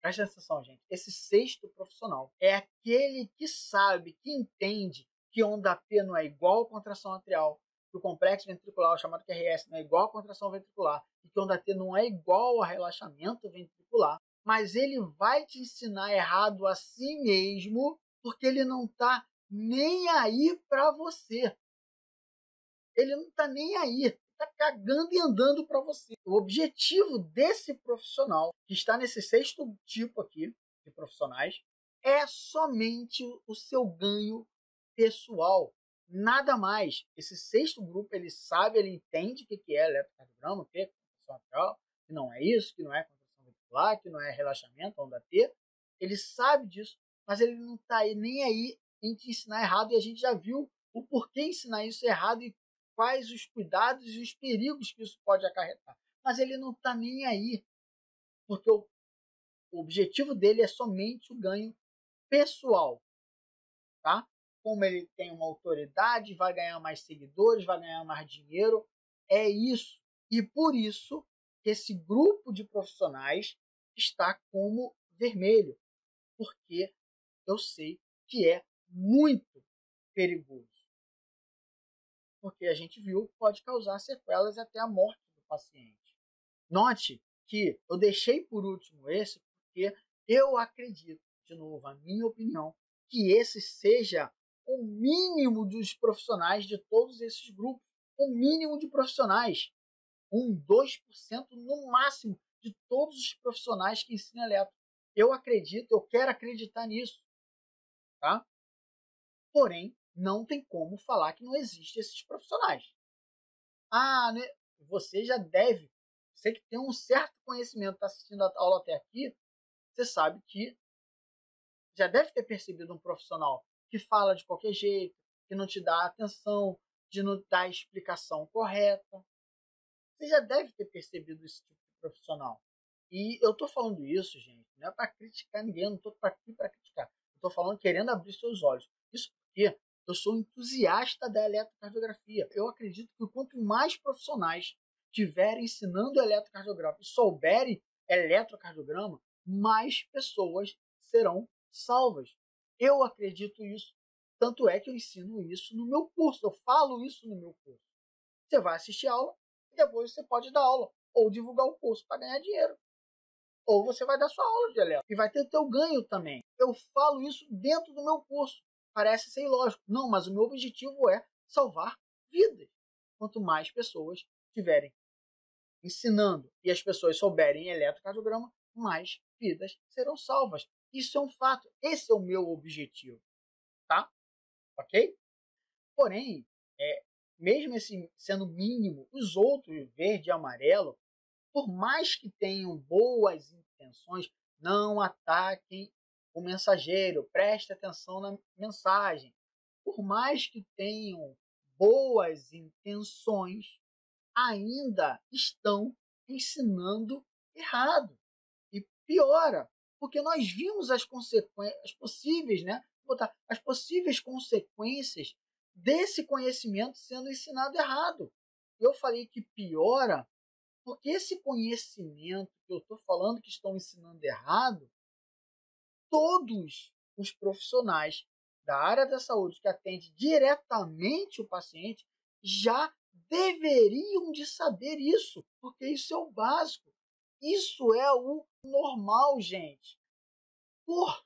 presta atenção, gente, esse sexto profissional é aquele que sabe, que entende que onda P não é igual a contração atrial, que o complexo ventricular, chamado QRS, não é igual a contração ventricular, e que onda T não é igual a relaxamento ventricular, mas ele vai te ensinar errado a si mesmo, porque ele não está nem aí para você. Ele não está nem aí, está cagando e andando para você. O objetivo desse profissional, que está nesse sexto tipo aqui de profissionais, é somente o seu ganho pessoal. Nada mais. Esse sexto grupo, ele sabe, ele entende o que é eletrocardiograma, o que é contração atrial, que não é isso, que não é contração ventricular, que não é relaxamento, onda T. Ele sabe disso, mas ele não está nem aí em te ensinar errado, e a gente já viu o porquê ensinar isso errado e quais os cuidados e os perigos que isso pode acarretar. Mas ele não está nem aí, porque o objetivo dele é somente o ganho pessoal. Tá? Como ele tem uma autoridade, vai ganhar mais seguidores, vai ganhar mais dinheiro, é isso. E por isso que esse grupo de profissionais está como vermelho, porque eu sei que é muito perigoso. Porque a gente viu que pode causar sequelas até a morte do paciente. Note que eu deixei por último esse porque eu acredito, de novo, a minha opinião, que esse seja o mínimo dos profissionais de todos esses grupos. O mínimo de profissionais. 2% no máximo de todos os profissionais que ensinam eletro. Eu acredito, eu quero acreditar nisso. Tá? Porém, não tem como falar que não existem esses profissionais. Ah, né? Você já deve, você que tem um certo conhecimento, está assistindo a aula até aqui, você sabe que já deve ter percebido um profissional que fala de qualquer jeito, que não te dá atenção, de não dar a explicação correta. Você já deve ter percebido esse tipo de profissional. E eu estou falando isso, gente, não é para criticar ninguém, eu não estou aqui para criticar. Eu estou falando querendo abrir seus olhos. Isso porque eu sou entusiasta da eletrocardiografia. Eu acredito que quanto mais profissionais estiverem ensinando eletrocardiograma e souberem eletrocardiograma, mais pessoas serão salvas. Eu acredito isso. Tanto é que eu ensino isso no meu curso, eu falo isso no meu curso. Você vai assistir a aula e depois você pode dar aula ou divulgar o curso para ganhar dinheiro. Ou você vai dar sua aula de elétrica e vai ter o teu ganho também. Eu falo isso dentro do meu curso. Parece ser ilógico. Não, mas o meu objetivo é salvar vidas. Quanto mais pessoas estiverem ensinando e as pessoas souberem eletrocardiograma, mais vidas serão salvas. Isso é um fato. Esse é o meu objetivo. Tá? Ok? Porém, mesmo esse sendo mínimo, os outros, verde e amarelo, por mais que tenham boas intenções, não ataquem o mensageiro, preste atenção na mensagem. Por mais que tenham boas intenções, ainda estão ensinando errado. E piora, porque nós vimos as consequências, as possíveis, né? As possíveis consequências desse conhecimento sendo ensinado errado. Eu falei que piora porque esse conhecimento que eu estou falando que estão ensinando errado, todos os profissionais da área da saúde que atendem diretamente o paciente já deveriam de saber isso, porque isso é o básico. Isso é o normal, gente. Por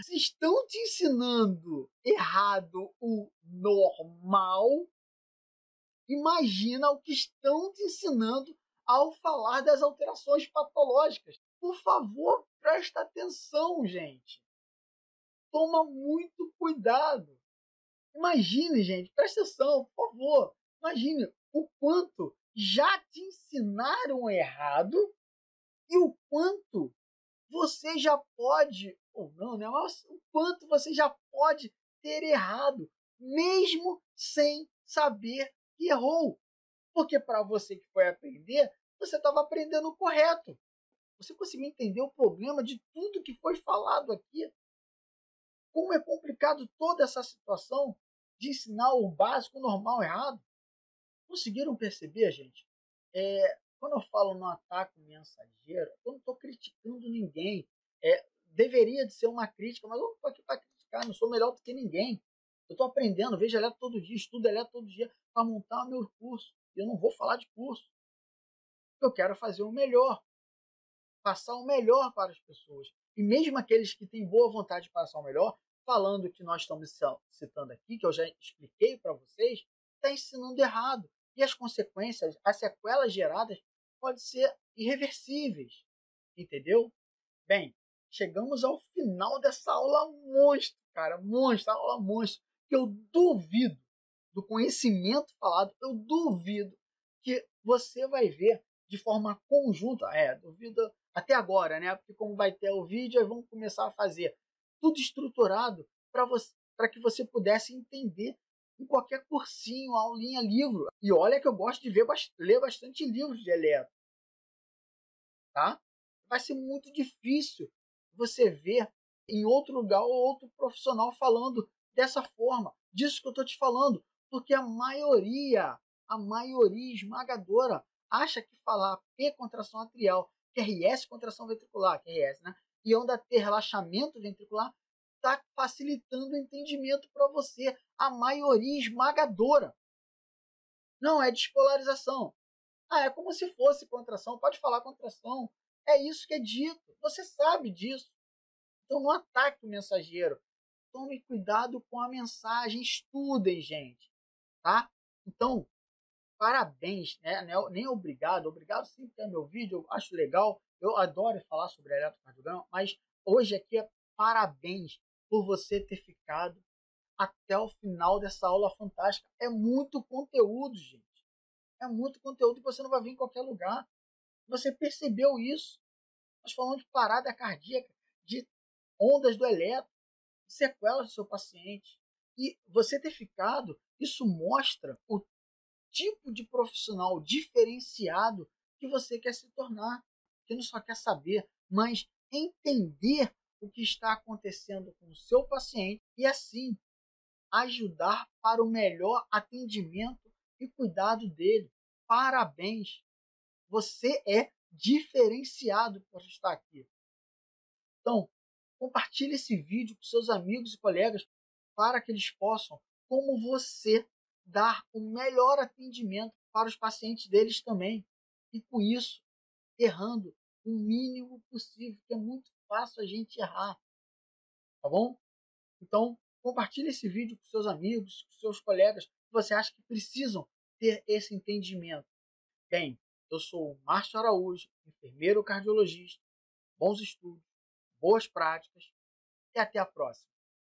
se estão te ensinando errado o normal, imagina o que estão te ensinando ao falar das alterações patológicas. Por favor, presta atenção, gente. Toma muito cuidado. Imagine, gente, presta atenção, por favor. Imagine o quanto já te ensinaram errado e o quanto você já pode, ou não, né? Mas o quanto você já pode ter errado, mesmo sem saber que errou. Porque para você que foi aprender, você estava aprendendo o correto. Você conseguiu entender o problema de tudo que foi falado aqui? Como é complicado toda essa situação de ensinar o básico, o normal, errado? Conseguiram perceber, gente? Quando eu falo no ataque mensageiro, eu não estou criticando ninguém. Deveria de ser uma crítica, mas eu não estou aqui para criticar, não sou melhor do que ninguém. Eu estou aprendendo, vejo eletro todo dia, estudo eletro todo dia para montar o meu curso. Eu não vou falar de curso. Eu quero fazer o melhor, passar o melhor para as pessoas. E mesmo aqueles que têm boa vontade de passar o melhor, falando que nós estamos citando aqui, que eu já expliquei para vocês, está ensinando errado. E as consequências, as sequelas geradas, podem ser irreversíveis. Entendeu? Bem, chegamos ao final dessa aula monstro, cara, monstro, aula monstro, que eu duvido do conhecimento falado, eu duvido que você vai ver de forma conjunta, duvido até agora, né? Porque como vai ter o vídeo, aí vamos começar a fazer tudo estruturado para que você pudesse entender em qualquer cursinho, aulinha, livro. E olha que eu gosto de ler bastante livros de eletro, tá? Vai ser muito difícil você ver em outro lugar ou outro profissional falando dessa forma, disso que eu estou te falando, porque a maioria esmagadora, acha que falar P contração atrial, QRS contração ventricular, QRS, né? E onda T relaxamento ventricular, está facilitando o entendimento para você. A maioria esmagadora. Não é despolarização. É como se fosse contração. Pode falar contração. É isso que é dito. Você sabe disso. Então não ataque o mensageiro. Tome cuidado com a mensagem. Estudem, gente. Tá? Então, parabéns. Né? Nem obrigado. Obrigado sim por ter meu vídeo. Eu acho legal. Eu adoro falar sobre eletrocardiograma. Mas hoje aqui é parabéns por você ter ficado até o final dessa aula fantástica. É muito conteúdo, gente. É muito conteúdo que você não vai ver em qualquer lugar. Você percebeu isso? Nós falamos de parada cardíaca, de ondas do eletro, de sequelas do seu paciente. E você ter ficado, isso mostra o tipo de profissional diferenciado que você quer se tornar. Que não só quer saber, mas entender o que está acontecendo com o seu paciente e assim ajudar para o melhor atendimento e cuidado dele. Parabéns! Você é diferenciado por estar aqui. Então, Compartilhe esse vídeo com seus amigos e colegas para que eles possam, como você, dar o melhor atendimento para os pacientes deles também. E com isso, errando o mínimo possível, que é muito fácil a gente errar, tá bom? Então, compartilhe esse vídeo com seus amigos, com seus colegas, que você acha que precisam ter esse entendimento. Bem, eu sou o Márcio Araújo, enfermeiro cardiologista. Bons estudos, boas práticas e até a próxima.